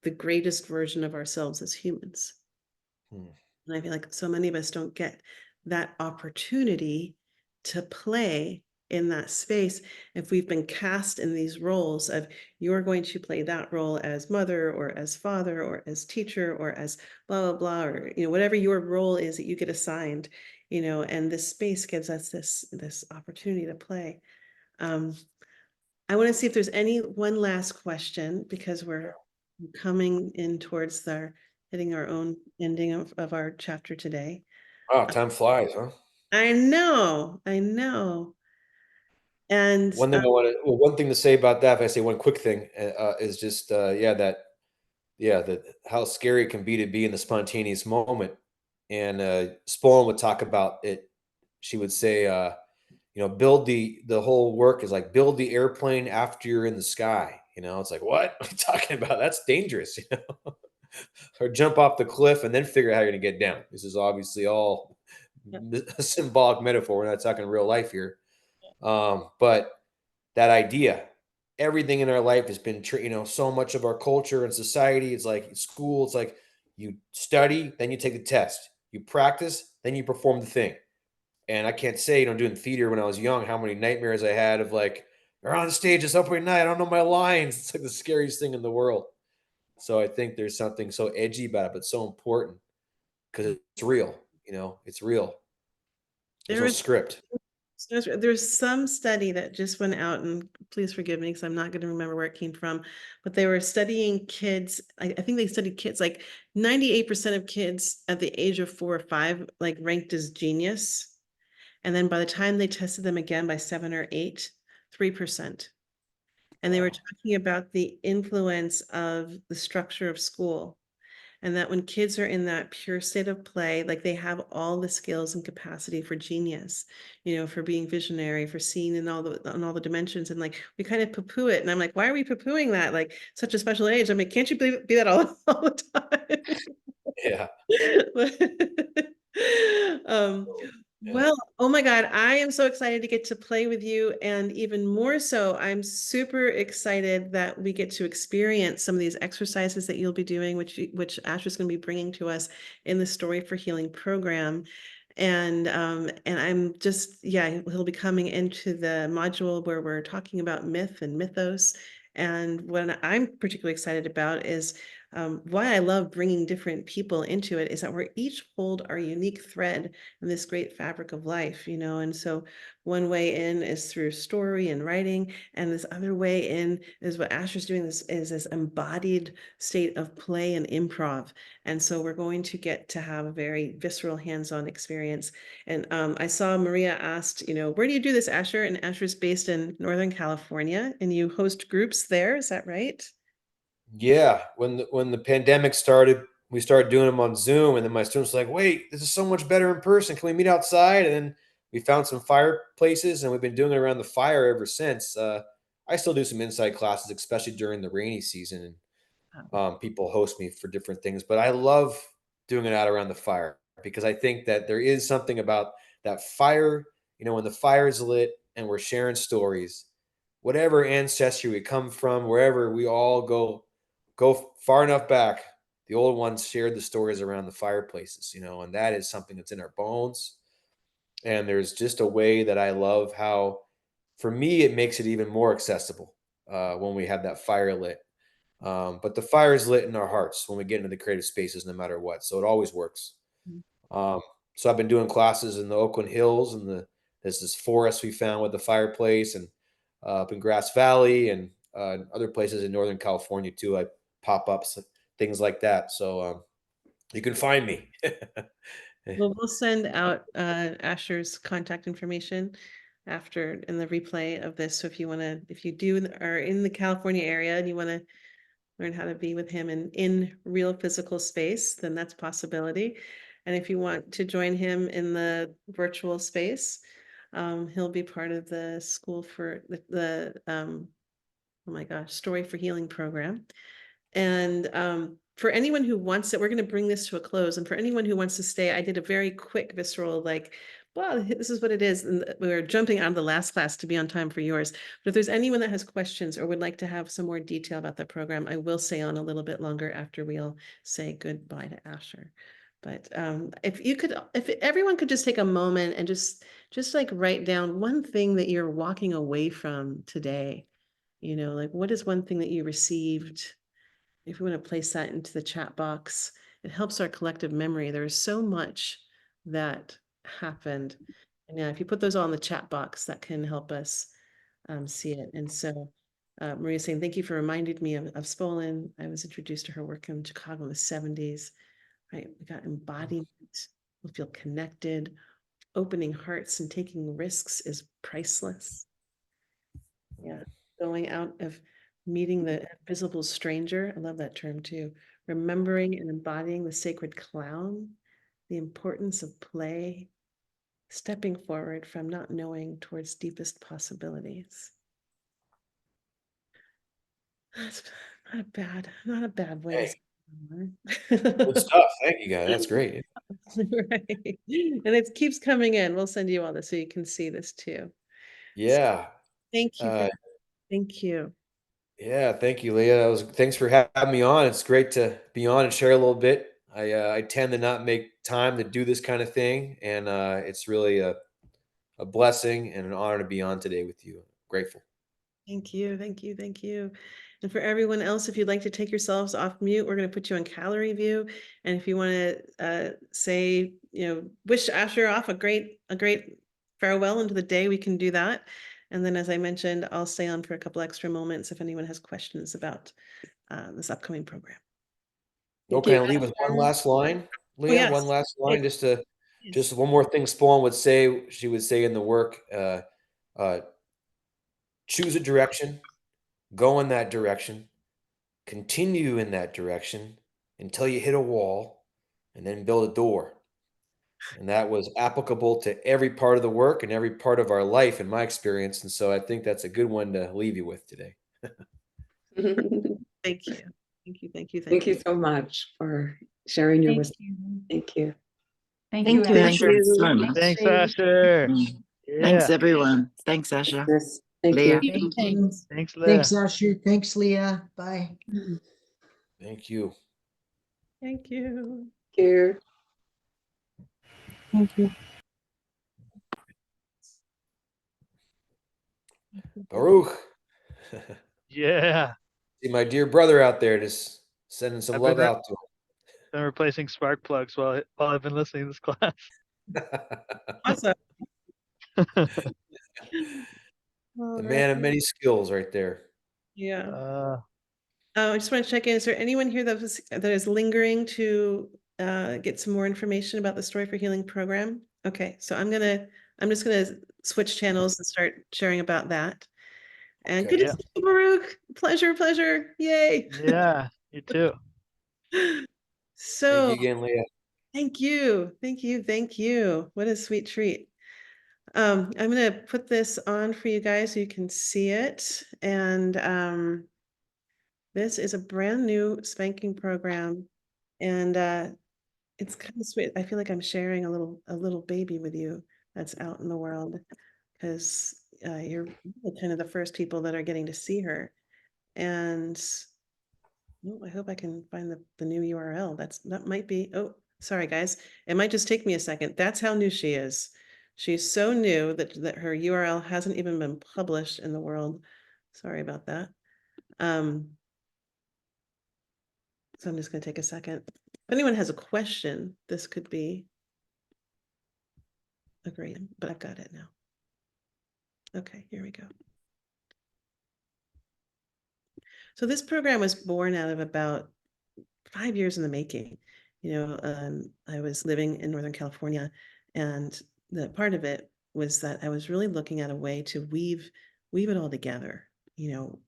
the greatest version of ourselves as humans. Hmm. And I feel like so many of us don't get that opportunity to play in that space if we've been cast in these roles of you're going to play that role as mother or as father or as teacher or as blah blah blah, or whatever your role is that you get assigned, and this space gives us this opportunity to play. um I want to see if there's any one last question, because we're coming in towards our hitting our own ending of our chapter today. Wow, time flies, huh? I know. And One thing to say about that, if I say one quick thing, is just, yeah, that how scary it can be in the spontaneous moment. And Spohn would talk about it. She would say, build the whole work is like build the airplane after you're in the sky. It's like, what are you talking about? That's dangerous, or jump off the cliff and then figure out how you're going to get down. This is obviously all yeah, a symbolic metaphor. We're not talking real life here. But that idea, everything in our life has been, so much of our culture and society. It's like school. It's like you study, then you take the test, you practice, then you perform the thing. And I can't say, doing theater when I was young, how many nightmares I had of like, they're on stage, it's opening night, I don't know my lines. It's like the scariest thing in the world. So I think there's something so edgy about it, but so important because it's real. It's real. There's there no was script. there's some study that just went out, and please forgive me because I'm not going to remember where it came from, but they were studying kids. I think they studied kids, like 98% of kids at the age of 4 or 5 like ranked as genius. And then by the time they tested them again by 7 or 8, 3%. And they were Wow. talking about the influence of the structure of school. And that when kids are in that pure state of play, like they have all the skills and capacity for genius, for being visionary, for seeing in all the dimensions. And like we kind of poo-poo it. And I'm like, why are we poo-pooing that? Like such a special age. I mean, can't you be that all the time? Yeah. Um, Yeah. well, oh my God, I am so excited to get to play with you. And even more so, I'm super excited that we get to experience some of these exercises that you'll be doing, which Asher's going to be bringing to us in the Story for Healing program. And I'm just, yeah, he'll be coming into the module where we're talking about myth and mythos. And what I'm particularly excited about is why I love bringing different people into it is that we're each hold our unique thread in this great fabric of life, and so one way in is through story and writing, and this other way in is what Asher's doing. This is this embodied state of play and improv, and so we're going to get to have a very visceral, hands-on experience. And I saw Maria asked, where do you do this, Asher? And Asher's based in Northern California, and you host groups there. Is that right? Yeah, when the pandemic started, we started doing them on Zoom, and then my students were like, "Wait, this is so much better in person. Can we meet outside?" And then we found some fireplaces, and we've been doing it around the fire ever since. I still do some inside classes, especially during the rainy season, and people host me for different things. But I love doing it out around the fire because I think that there is something about that fire. When the fire is lit and we're sharing stories, whatever ancestry we come from, wherever we all go far enough back, the old ones shared the stories around the fireplaces, and that is something that's in our bones. And there's just a way that I love how, for me, it makes it even more accessible when we have that fire lit. But the fire is lit in our hearts when we get into the creative spaces, no matter what. So it always works. Mhm. Um, so I've been doing classes in the Oakland Hills, and there's this forest we found with the fireplace, and up in Grass Valley, and other places in Northern California too. I pop ups, things like that. So you can find me. Well, we'll send out Asher's contact information after in the replay of this. So if you are in the California area and you want to learn how to be with him in real physical space, then that's a possibility. And if you want to join him in the virtual space, he'll be part of the school for the oh my gosh, Story for Healing program. And for anyone who wants it, we're going to bring this to a close. And for anyone who wants to stay, I did a very quick visceral, like, well, this is what it is. And we were jumping out of the last class to be on time for yours. But if there's anyone that has questions or would like to have some more detail about the program, I will stay on a little bit longer after we'll say goodbye to Asher. But if everyone could just take a moment and just like write down one thing that you're walking away from today, like what is one thing that you received? If we want to place that into the chat box, it helps our collective memory. There is so much that happened. And yeah, if you put those all in the chat box, that can help us see it. And so Maria's saying, thank you for reminding me of Spolin. I was introduced to her work in Chicago in the 70s, right? We got embodiment. We feel connected. Opening hearts and taking risks is priceless. Yeah, going out of meeting the invisible stranger. I love that term too. Remembering and embodying the sacred clown, the importance of play, stepping forward from not knowing towards deepest possibilities. That's not a bad way to Hey, good say stuff. Thank you, guys. That's great. right. And it keeps coming in. We'll send you all this so you can see this too. So Yeah. thank you for Uh, thank you. yeah. Thank you, Leah. Thanks for having me on. It's great to be on and share a little bit. I tend to not make time to do this kind of thing, and it's really a blessing and an honor to be on today with you. Grateful. Thank you, thank you, thank you. And for everyone else, if you'd like to take yourselves off mute, we're going to put you on calorie view. And if you want to say, wish Asher off a great farewell into the day, we can do that. And then, as I mentioned, I'll stay on for a couple extra moments if anyone has questions about this upcoming program. Thank Okay, you, I'll leave with one Asher. last line, Oh, Leah. One yes. last Yes. line, Yes. just one more thing. Spawn would say. She would say in the work. Uh, Choose a direction, go in that direction, continue in that direction until you hit a wall, and then build a door. And that was applicable to every part of the work and every part of our life, in my experience. And so I think that's a good one to leave you with today. Thank you. Thank you. Thank you. Thank Thank you you. so much for sharing your Thank wisdom. you. Thank you. Thank Thank you, you, Thank Asher, Asher. so you. much. Thanks, Thanks. Asher. Thanks, Yeah. everyone. Thanks, Asher. Yes. Thank Leah. you. Thank you. Thanks. Thanks, Thanks, Leah. Asher. Thanks, Leah. Bye. Thank you. Thank you. Thank you. Thank you. Baruch. Yeah. See my dear brother out there, just sending some I've been, love out to been replacing spark plugs while I've been listening to this class. him. Awesome. The All right. man of many skills right there. Yeah. uh, I just want to check in. Is there anyone here that is lingering to get some more information about the Story for Healing program? Okay, so I'm just gonna switch channels and start sharing about that. And Okay. good to yeah. see you, Baruch. Pleasure. Yay. Yeah. You too. Thank So you again, Leah. thank you. What a sweet treat. I'm gonna put this on for you guys so you can see it. And this is a brand new spanking program. And it's kind of sweet. I feel like I'm sharing a little baby with you that's out in the world. because you're really kind of the first people that are getting to see her. And oh, I hope I can find the new URL. That might be, oh, sorry guys. It might just take me a second. That's how new she is. She's so new that her URL hasn't even been published in the world. Sorry about that. So I'm just going to take a second. If anyone has a question, this could be a great, but I've got it now. Okay, here we go. So this program was born out of about 5 years in the making. I was living in Northern California, and the part of it was that I was really looking at a way to weave it all together,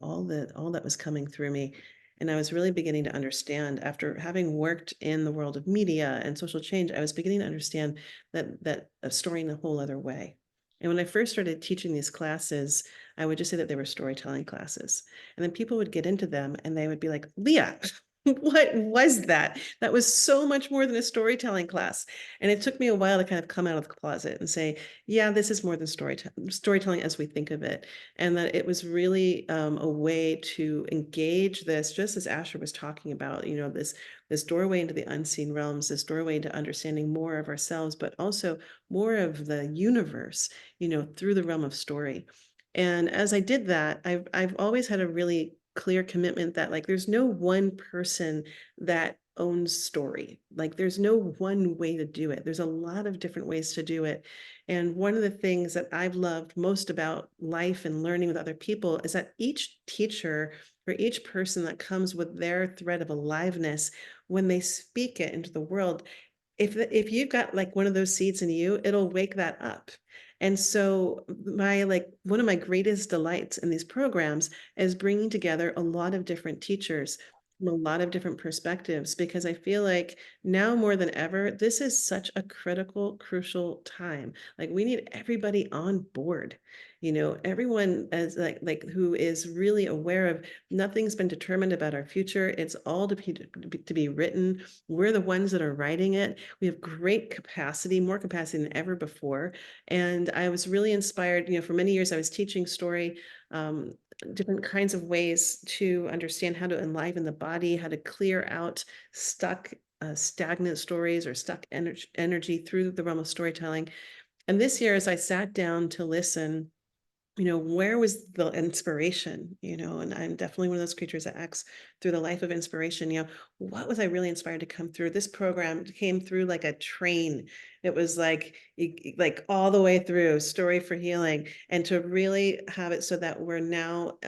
all that was coming through me. And I was really beginning to understand, after having worked in the world of media and social change, I was beginning to understand that a story in a whole other way. And when I first started teaching these classes, I would just say that they were storytelling classes. And then people would get into them and they would be like, Leah, what was that? That was so much more than a storytelling class. And it took me a while to kind of come out of the closet and say, yeah, this is more than storytelling as we think of it. And that it was really a way to engage this, just as Asher was talking about, this doorway into the unseen realms, this doorway into understanding more of ourselves, but also more of the universe, through the realm of story. And as I did that, I've always had a really clear commitment that like there's no one person that owns story. Like there's no one way to do it. There's a lot of different ways to do it. And one of the things that I've loved most about life and learning with other people is that each teacher or each person that comes with their thread of aliveness, when they speak it into the world, if you've got like one of those seeds in you, it'll wake that up. And so one of my greatest delights in these programs is bringing together a lot of different teachers from a lot of different perspectives, because I feel like now more than ever, this is such a critical, crucial time. Like we need everybody on board, everyone as like who is really aware of nothing's been determined about our future. It's all to be written. We're the ones that are writing it. We have great capacity, more capacity than ever before. And I was really inspired, for many years I was teaching story, different kinds of ways to understand how to enliven the body, how to clear out stuck, stagnant stories or stuck energy through the realm of storytelling. And this year, as I sat down to listen, where was the inspiration, and I'm definitely one of those creatures that acts through the life of inspiration. What was I really inspired to come through? This program came through like a train. It was like all the way through Story for Healing, and to really have it so that we're now,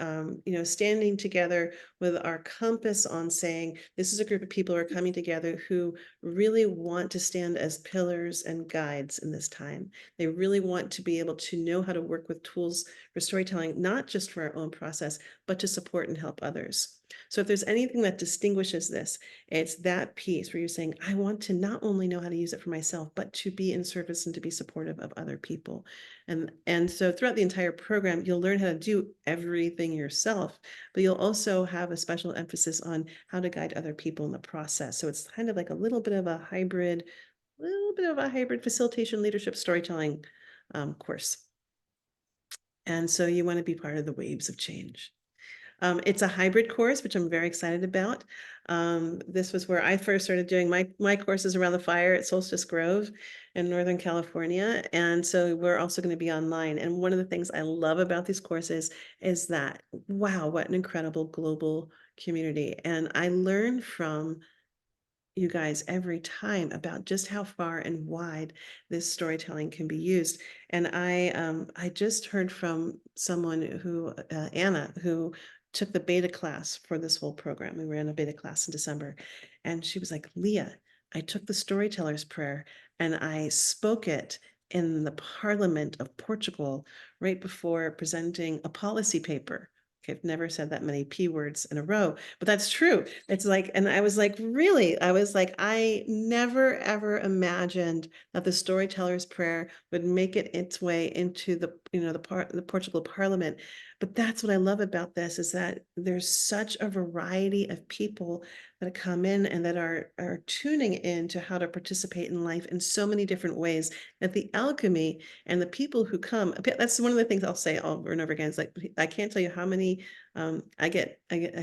standing together with our compass on saying, this is a group of people who are coming together who really want to stand as pillars and guides in this time. They really want to be able to know how to work with tools for storytelling, not just for our own process, but to support and help others. So if there's anything that distinguishes this, it's that piece where you're saying, I want to not only know how to use it for myself, but to be in service and to be supportive of other people. And so throughout the entire program, you'll learn how to do everything yourself, but you'll also have a special emphasis on how to guide other people in the process. So it's kind of like a little bit of a hybrid facilitation, leadership, storytelling course. And so you want to be part of the waves of change. It's a hybrid course, which I'm very excited about. This was where I first started doing my courses around the fire at Solstice Grove in Northern California. And so we're also going to be online. And one of the things I love about these courses is that, wow, what an incredible global community. And I learn from you guys every time about just how far and wide this storytelling can be used. And I just heard from someone who, Anna, who took the beta class for this whole program. We ran a beta class in December, and she was like, Leah, I took the storyteller's prayer and I spoke it in the Parliament of Portugal right before presenting a policy paper. I've never said that many P words in a row, but that's true. It's like, and I was like, really? I was like, I never, ever imagined that the storyteller's prayer would make it its way into the Portugal Parliament. But that's what I love about this, is that there's such a variety of people that come in and that are tuning in to how to participate in life in so many different ways, that the alchemy and the people who come, that's one of the things I'll say over and over again, is like, I can't tell you how many I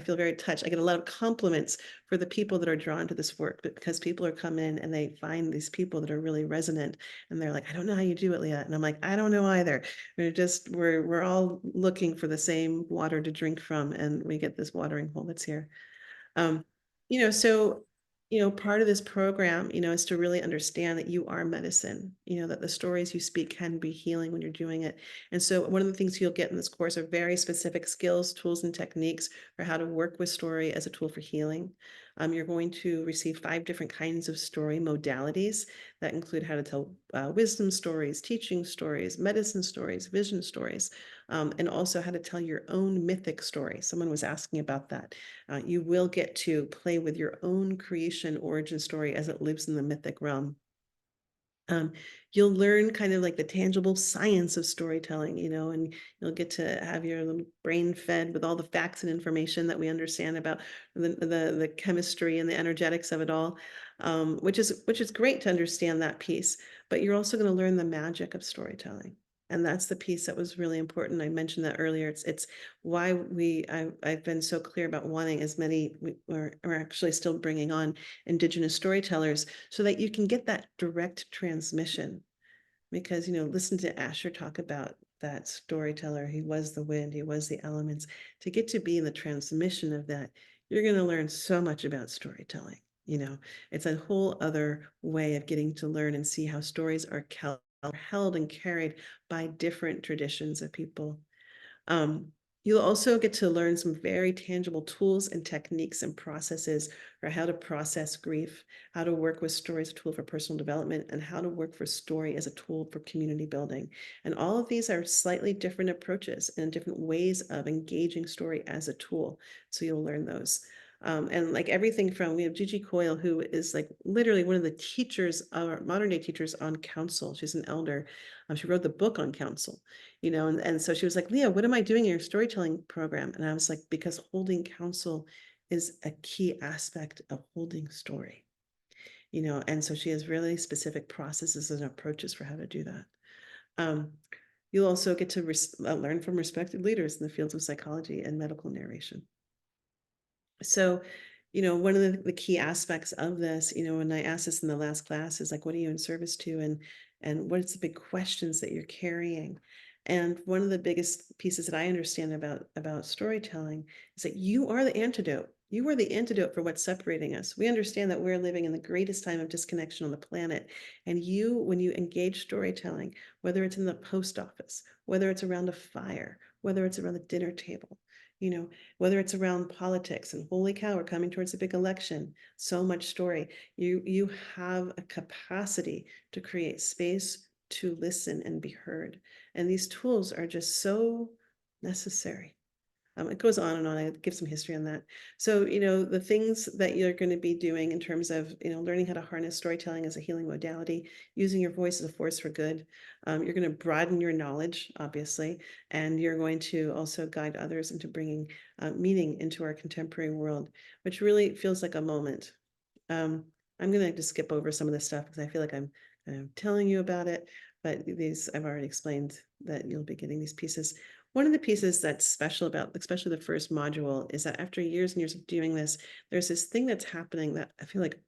feel very touched. I get a lot of compliments for the people that are drawn to this work, because people are come in and they find these people that are really resonant, and they're like, I don't know how you do it, Leah. And I'm like, I don't know either. We're all looking for the same water to drink from, and we get this watering hole that's here. Um, so, part of this program, is to really understand that you are medicine, that the stories you speak can be healing when you're doing it. And so one of the things you'll get in this course are very specific skills, tools, and techniques for how to work with story as a tool for healing. You're going to receive 5 different kinds of story modalities that include how to tell wisdom stories, teaching stories, medicine stories, vision stories, and also how to tell your own mythic story. Someone was asking about that. You will get to play with your own creation origin story as it lives in the mythic realm. You'll learn kind of like the tangible science of storytelling, and you'll get to have your little brain fed with all the facts and information that we understand about the chemistry and the energetics of it all, which is great to understand that piece. But you're also going to learn the magic of storytelling. And that's the piece that was really important. I mentioned that earlier. It's why I've been so clear about wanting as many, we're actually still bringing on Indigenous storytellers, so that you can get that direct transmission. Because, listen to Asher talk about that storyteller. He was the wind, he was the elements. To get to be in the transmission of that, you're going to learn so much about storytelling. It's a whole other way of getting to learn and see how stories are held and carried by different traditions of people. Um, you'll also get to learn some very tangible tools and techniques and processes for how to process grief, how to work with story as a tool for personal development, and how to work for story as a tool for community building. And all of these are slightly different approaches and different ways of engaging story as a tool. So you'll learn those. And like everything from, we have Gigi Coyle, who is like literally one of the teachers, modern day teachers on council. She's an elder. She wrote the book on council, and so she was like, Leah, what am I doing in your storytelling program? And I was like, because holding counsel is a key aspect of holding story, and so she has really specific processes and approaches for how to do that. You'll also get to learn from respected leaders in the fields of psychology and medical narration. So, one of the key aspects of this, when I asked this in the last class, is like, what are you in service to? And what's the big questions that you're carrying? And one of the biggest pieces that I understand about storytelling is that you are the antidote. You are the antidote for what's separating us. We understand that we're living in the greatest time of disconnection on the planet. And when you engage storytelling, whether it's in the post office, whether it's around a fire, whether it's around the dinner table, whether it's around politics, and holy cow, we're coming towards a big election, so much story. You have a capacity to create space to listen and be heard. And these tools are just so necessary. It goes on and on. I give some history on that. So, the things that you're going to be doing in terms of, learning how to harness storytelling as a healing modality, using your voice as a force for good. You're going to broaden your knowledge, obviously, and you're going to also guide others into bringing meaning into our contemporary world, which really feels like a moment. I'm going to just skip over some of this stuff because I feel like I'm telling you about it, but these I've already explained that you'll be getting these pieces. One of the pieces that's special about, especially the first module, is that after years and years of doing this, there's this thing that's happening that I feel like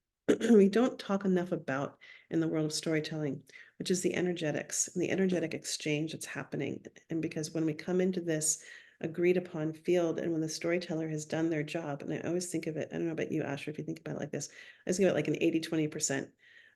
we don't talk enough about in the world of storytelling, which is the energetics and the energetic exchange that's happening. And because when we come into this agreed upon field, and when the storyteller has done their job, and I always think of it, I don't know about you, Asher, if you think about it like this, I just give it like an 80-20%.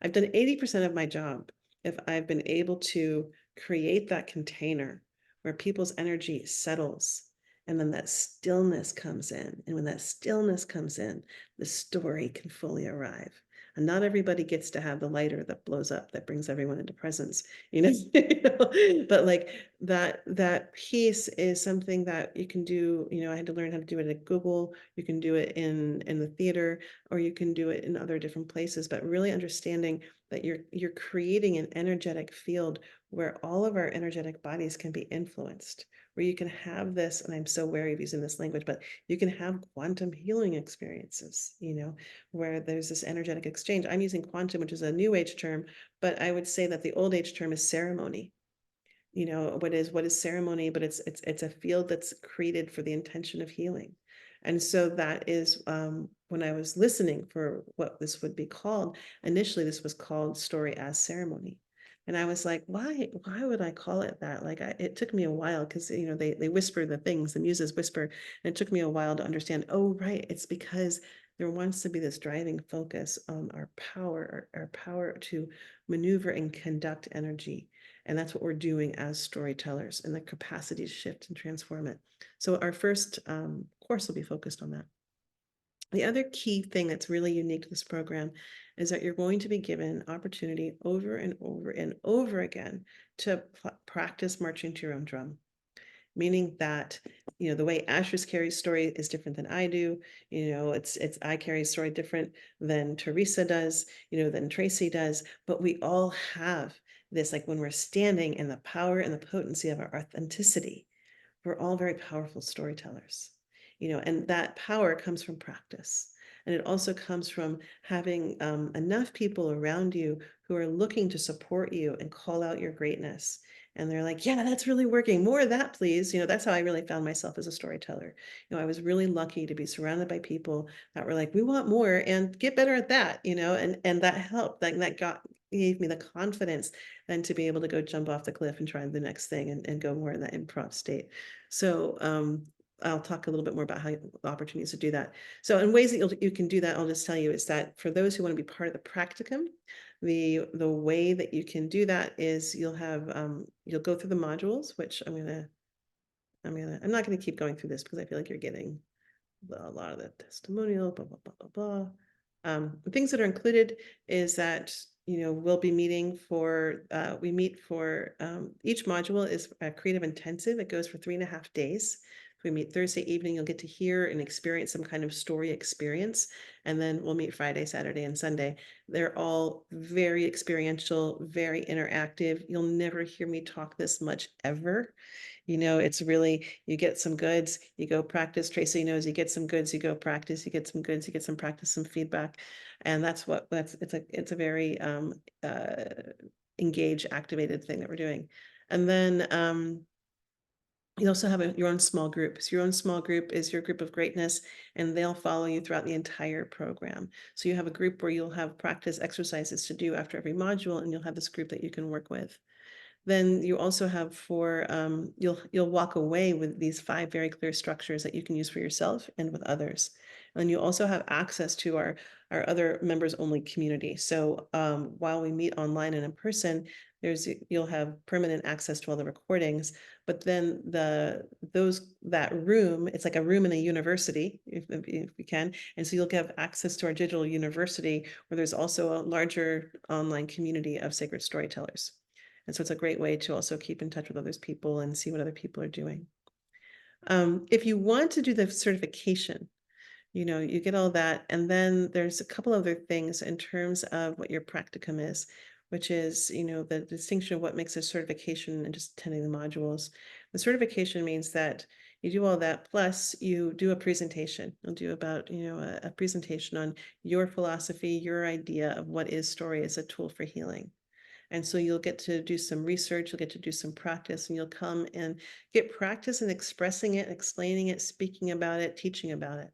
I've done 80% of my job if I've been able to create that container where people's energy settles, and then that stillness comes in. And when that stillness comes in, the story can fully arrive. And not everybody gets to have the lighter that blows up, that brings everyone into presence, but like that piece is something that you can do. I had to learn how to do it at Google. You can do it in the theater, or you can do it in other different places, but really understanding that you're creating an energetic field where all of our energetic bodies can be influenced, where you can have this, and I'm so wary of using this language, but you can have quantum healing experiences, where there's this energetic exchange. I'm using quantum, which is a new age term, but I would say that the old age term is ceremony. What is ceremony, but it's a field that's created for the intention of healing. And so that is, when I was listening for what this would be called, initially this was called story as ceremony. And I was like, why would I call it that? Like, it took me a while, because they whisper the things, the muses whisper, and it took me a while to understand, oh right, it's because there wants to be this driving focus on our power, our power to maneuver and conduct energy. And that's what we're doing as storytellers, and the capacity to shift and transform it. So our first course will be focused on that. The other key thing that's really unique to this program is that you're going to be given opportunity over and over and over again to practice marching to your own drum. Meaning that, the way Asher's carries story is different than I do. It's I carry story different than Teresa does, than Tracy does. But we all have this, like when we're standing in the power and the potency of our authenticity, we're all very powerful storytellers, and that power comes from practice. And it also comes from having enough people around you who are looking to support you and call out your greatness. And they're like, yeah, that's really working. More of that, please. That's how I really found myself as a storyteller. I was really lucky to be surrounded by people that were like, we want more and get better at that, and that helped. Gave me the confidence then to be able to go jump off the cliff and try the next thing, and go more in that improv state. So I'll talk a little bit more about how opportunities to do that. So in ways that you can do that, I'll just tell you is that for those who want to be part of the practicum, the way that you can do that is you'll go through the modules, which I'm not gonna keep going through this because I feel like you're getting a lot of the testimonial, blah, blah, blah, blah, blah. The things that are included is that, we'll be meeting we meet for, each module is a creative intensive. It goes for 3.5 days. We meet Thursday evening, you'll get to hear and experience some kind of story experience. And then we'll meet Friday, Saturday, and Sunday. They're all very experiential, very interactive. You'll never hear me talk this much ever. It's really, you get some goods, you go practice. Tracy knows, you get some goods, you go practice, you get some goods, you get some practice, some feedback. And it's a very engaged, activated thing that we're doing. And then you also have your own small group. So your own small group is your group of greatness, and they'll follow you throughout the entire program. So you have a group where you'll have practice exercises to do after every module, and you'll have this group that you can work with. Then you also have you'll walk away with these 5 very clear structures that you can use for yourself and with others. And you also have access to our other members only community. So while we meet online and in person, you'll have permanent access to all the recordings. But then that room, it's like a room in a university, if we can. And so you'll have access to our digital university, where there's also a larger online community of sacred storytellers. And so it's a great way to also keep in touch with other people and see what other people are doing. If you want to do the certification, you get all that. And then there's a couple other things in terms of what your practicum is, which is, the distinction of what makes a certification and just attending the modules. The certification means that you do all that, plus you do a presentation. You'll do about, a presentation on your philosophy, your idea of what is story as a tool for healing. And so you'll get to do some research, you'll get to do some practice, and you'll come and get practice in expressing it, explaining it, speaking about it, teaching about it.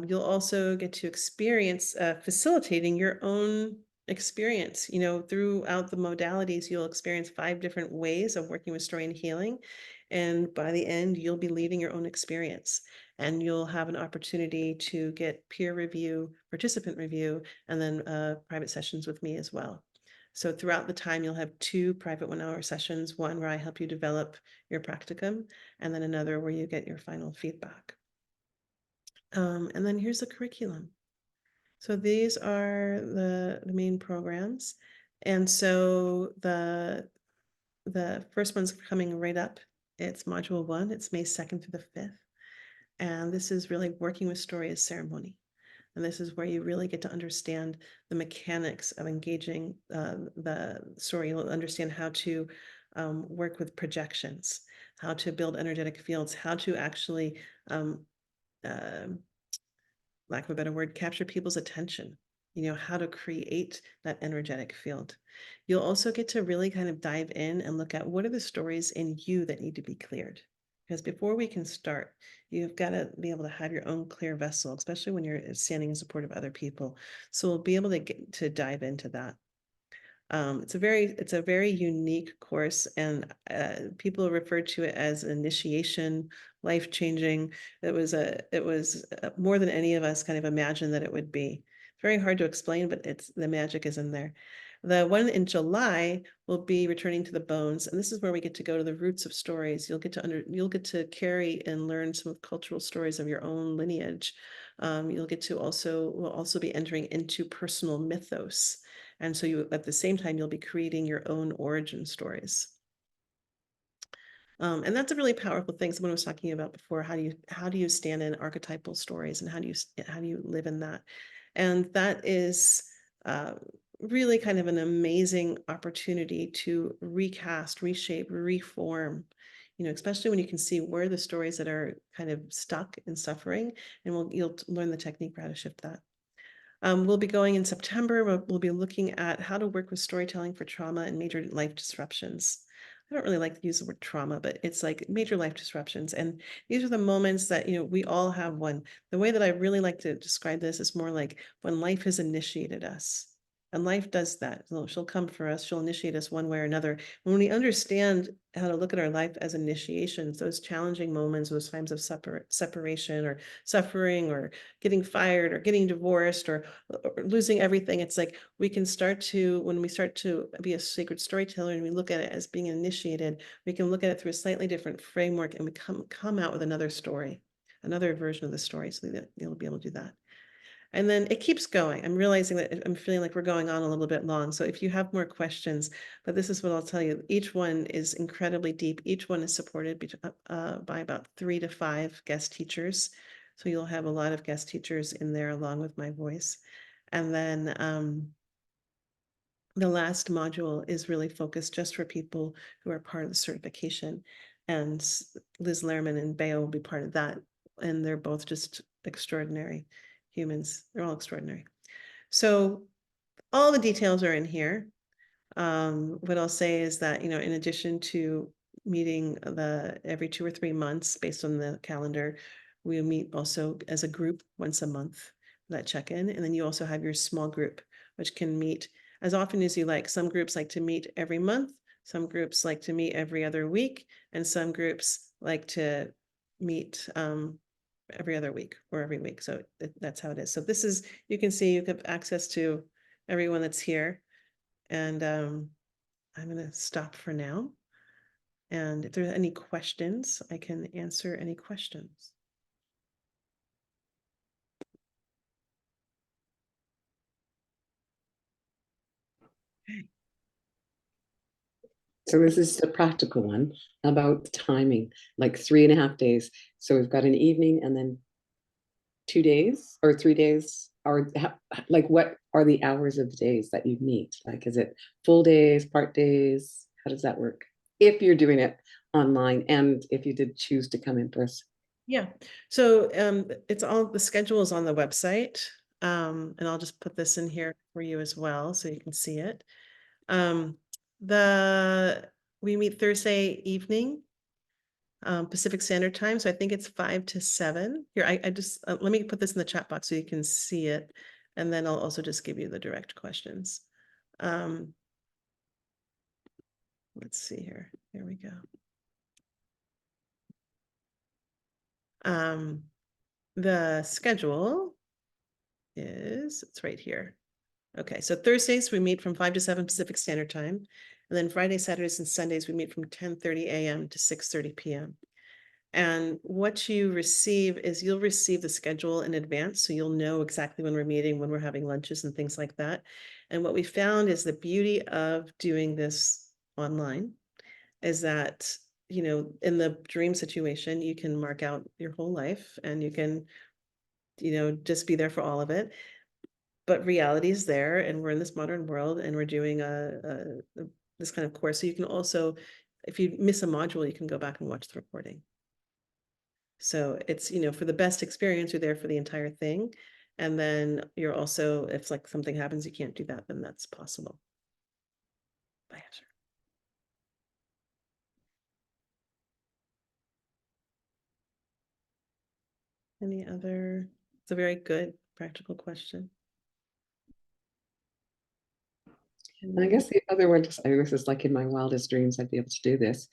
You'll also get to experience facilitating your own experience. Throughout the modalities, you'll experience 5 different ways of working with story and healing. And by the end, you'll be leading your own experience. And you'll have an opportunity to get peer review, participant review, and then private sessions with me as well. So throughout the time, you'll have 2 private 1-hour sessions, one where I help you develop your practicum, and then another where you get your final feedback. And then here's the curriculum. So these are the main programs. And so the first one's coming right up. It's module 1. It's May 2nd through the 5th. And this is really working with story as ceremony. And this is where you really get to understand the mechanics of engaging the story. You'll understand how to work with projections, how to build energetic fields, how to actually, uh, lack of a better word, capture people's attention, how to create that energetic field. You'll also get to really kind of dive in and look at what are the stories in you that need to be cleared. Because before we can start, you've got to be able to have your own clear vessel, especially when you're standing in support of other people. So we'll be able to get to dive into that. It's a very unique course, and people refer to it as initiation, life-changing. It was more than any of us kind of imagined that it would be. Very hard to explain, but the magic is in there. The one in July will be returning to the bones, and this is where we get to go to the roots of stories. You'll get to carry and learn some of cultural stories of your own lineage. We'll also be entering into personal mythos. And so at the same time, you'll be creating your own origin stories. And that's a really powerful thing. Someone was talking about before, how do you stand in archetypal stories, and how do you live in that? And that is really kind of an amazing opportunity to recast, reshape, reform, especially when you can see where the stories that are kind of stuck in suffering, and you'll learn the technique for how to shift that. We'll be going in September. We'll be looking at how to work with storytelling for trauma and major life disruptions. I don't really like to use the word trauma, but it's like major life disruptions. And these are the moments that, we all have one. The way that I really like to describe this is more like when life has initiated us. And life does that. She'll come for us. She'll initiate us one way or another. When we understand how to look at our life as initiations, those challenging moments, those times of separation or suffering or getting fired or getting divorced or losing everything, it's like when we start to be a sacred storyteller and we look at it as being initiated, we can look at it through a slightly different framework, and we come out with another story, another version of the story, so that you'll be able to do that. And then it keeps going. I'm realizing that I'm feeling like we're going on a little bit long. So if you have more questions, but this is what I'll tell you. Each one is incredibly deep. Each one is supported by about 3 to 5 guest teachers. So you'll have a lot of guest teachers in there along with my voice. And then the last module is really focused just for people who are part of the certification. And Liz Lehrman and Bayo will be part of that. And they're both just extraordinary humans. They're all extraordinary. So all the details are in here. What I'll say is that, in addition to meeting every 2 or 3 months based on the calendar, we meet also as a group once a month, that check-in. And then you also have your small group, which can meet as often as you like. Some groups like to meet every month. Some groups like to meet every other week. And some groups like to meet every other week or every week. So that's how it is. So you can see you have access to everyone that's here. And I'm going to stop for now. And if there's any questions, I can answer any questions. Okay. So this is the practical one about timing, like 3.5 days. So we've got an evening and then 2 days or 3 days, or like what are the hours of the days that you meet? Like, is it full days, part days? How does that work? If you're doing it online and if you did choose to come in person. Yeah. So the schedule is on the website. And I'll just put this in here for you as well, so you can see it. We meet Thursday evening, Pacific Standard Time. So I think it's 5 to 7 here. I just, let me put this in the chat box so you can see it. And then I'll also just give you the direct questions. Let's see here. There we go. The schedule it's right here. Okay, so Thursdays we meet from 5 to 7 Pacific Standard Time. And then Fridays, Saturdays, and Sundays we meet from 10:30 a.m. to 6:30 p.m. And what you receive is you'll receive the schedule in advance. So you'll know exactly when we're meeting, when we're having lunches and things like that. And what we found is the beauty of doing this online is that, in the dream situation, you can mark out your whole life and you can just be there for all of it. But reality is there, and we're in this modern world, and we're doing this kind of course. So you can also, if you miss a module, you can go back and watch the recording. So it's, for the best experience, you're there for the entire thing. And then you're also, if like something happens, you can't do that, then that's possible. Bye, Asher. Any other? It's a very good practical question. And I guess the other one, just, this is like in my wildest dreams, I'd be able to do this.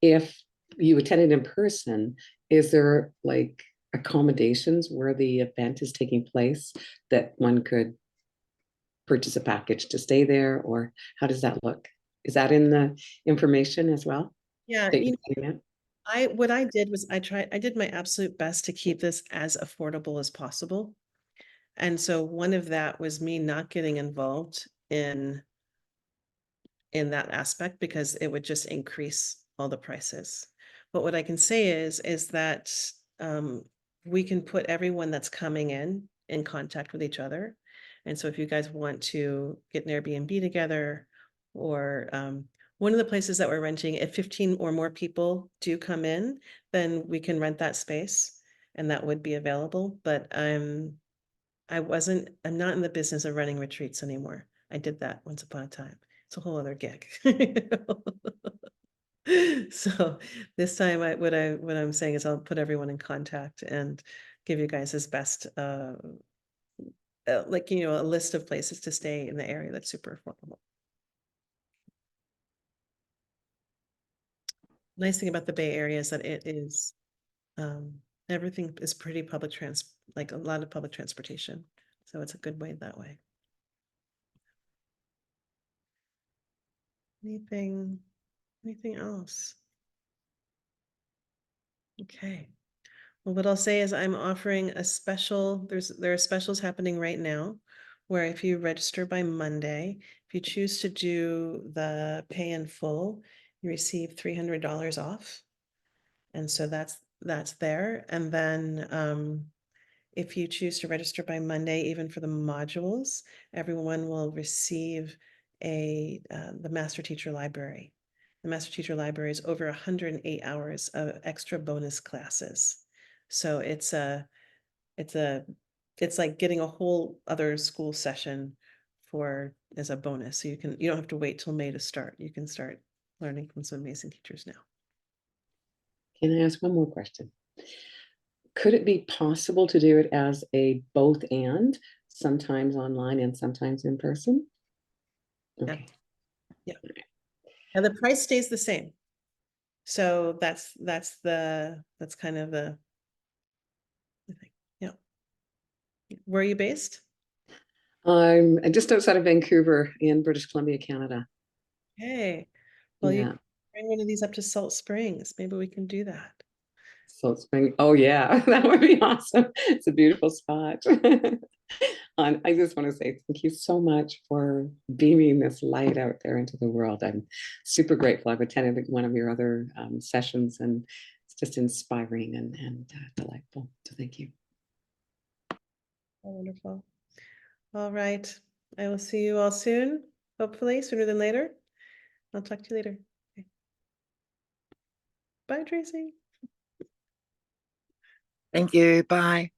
If you attended in person, is there like accommodations where the event is taking place that one could purchase a package to stay there, or how does that look? Is that in the information as well? Yeah, that you're sending out? what I did was I did my absolute best to keep this as affordable as possible. And so one of that was me not getting involved in that aspect, because it would just increase all the prices. But what I can say is that we can put everyone that's coming in contact with each other. And so if you guys want to get an Airbnb together, or one of the places that we're renting, if 15 or more people do come in, then we can rent that space, and that would be available. But I'm not in the business of running retreats anymore. I did that once upon a time. It's a whole other gig. So this time what I'm saying is I'll put everyone in contact and give you guys his best like, a list of places to stay in the area that's super affordable. Nice thing about the Bay Area is that it is everything is pretty like a lot of public transportation. So it's a good way that way. Anything else? Okay. Well, what I'll say is I'm offering a special, there are specials happening right now, where if you register by Monday, if you choose to do the pay in full, you receive $300 off. And so that's there. And then if you choose to register by Monday, even for the modules, everyone will receive the Master Teacher Library. The Master Teacher Library is over 108 hours of extra bonus classes. So it's like getting a whole other school session as a bonus. So you don't have to wait till May to start. You can start learning from some amazing teachers now. Can I ask one more question? Could it be possible to do it as a both and, sometimes online and sometimes in person? Okay. Yeah. And the price stays the same. So that's kind of the thing. Yeah. Where are you based? I'm just outside of Vancouver in British Columbia, Canada. Hey, well, Yeah. you bring one of these up to Salt Springs. Maybe we can do that. Salt Spring. Oh yeah, that would be awesome. It's a beautiful spot. And I just want to say thank you so much for beaming this light out there into the world. I'm super grateful. I've attended one of your other sessions, and it's just inspiring and delightful. So thank you. Oh, wonderful. All right. I will see you all soon, hopefully sooner than later. I'll talk to you later. Okay. Bye, Tracy. Thank you. Bye.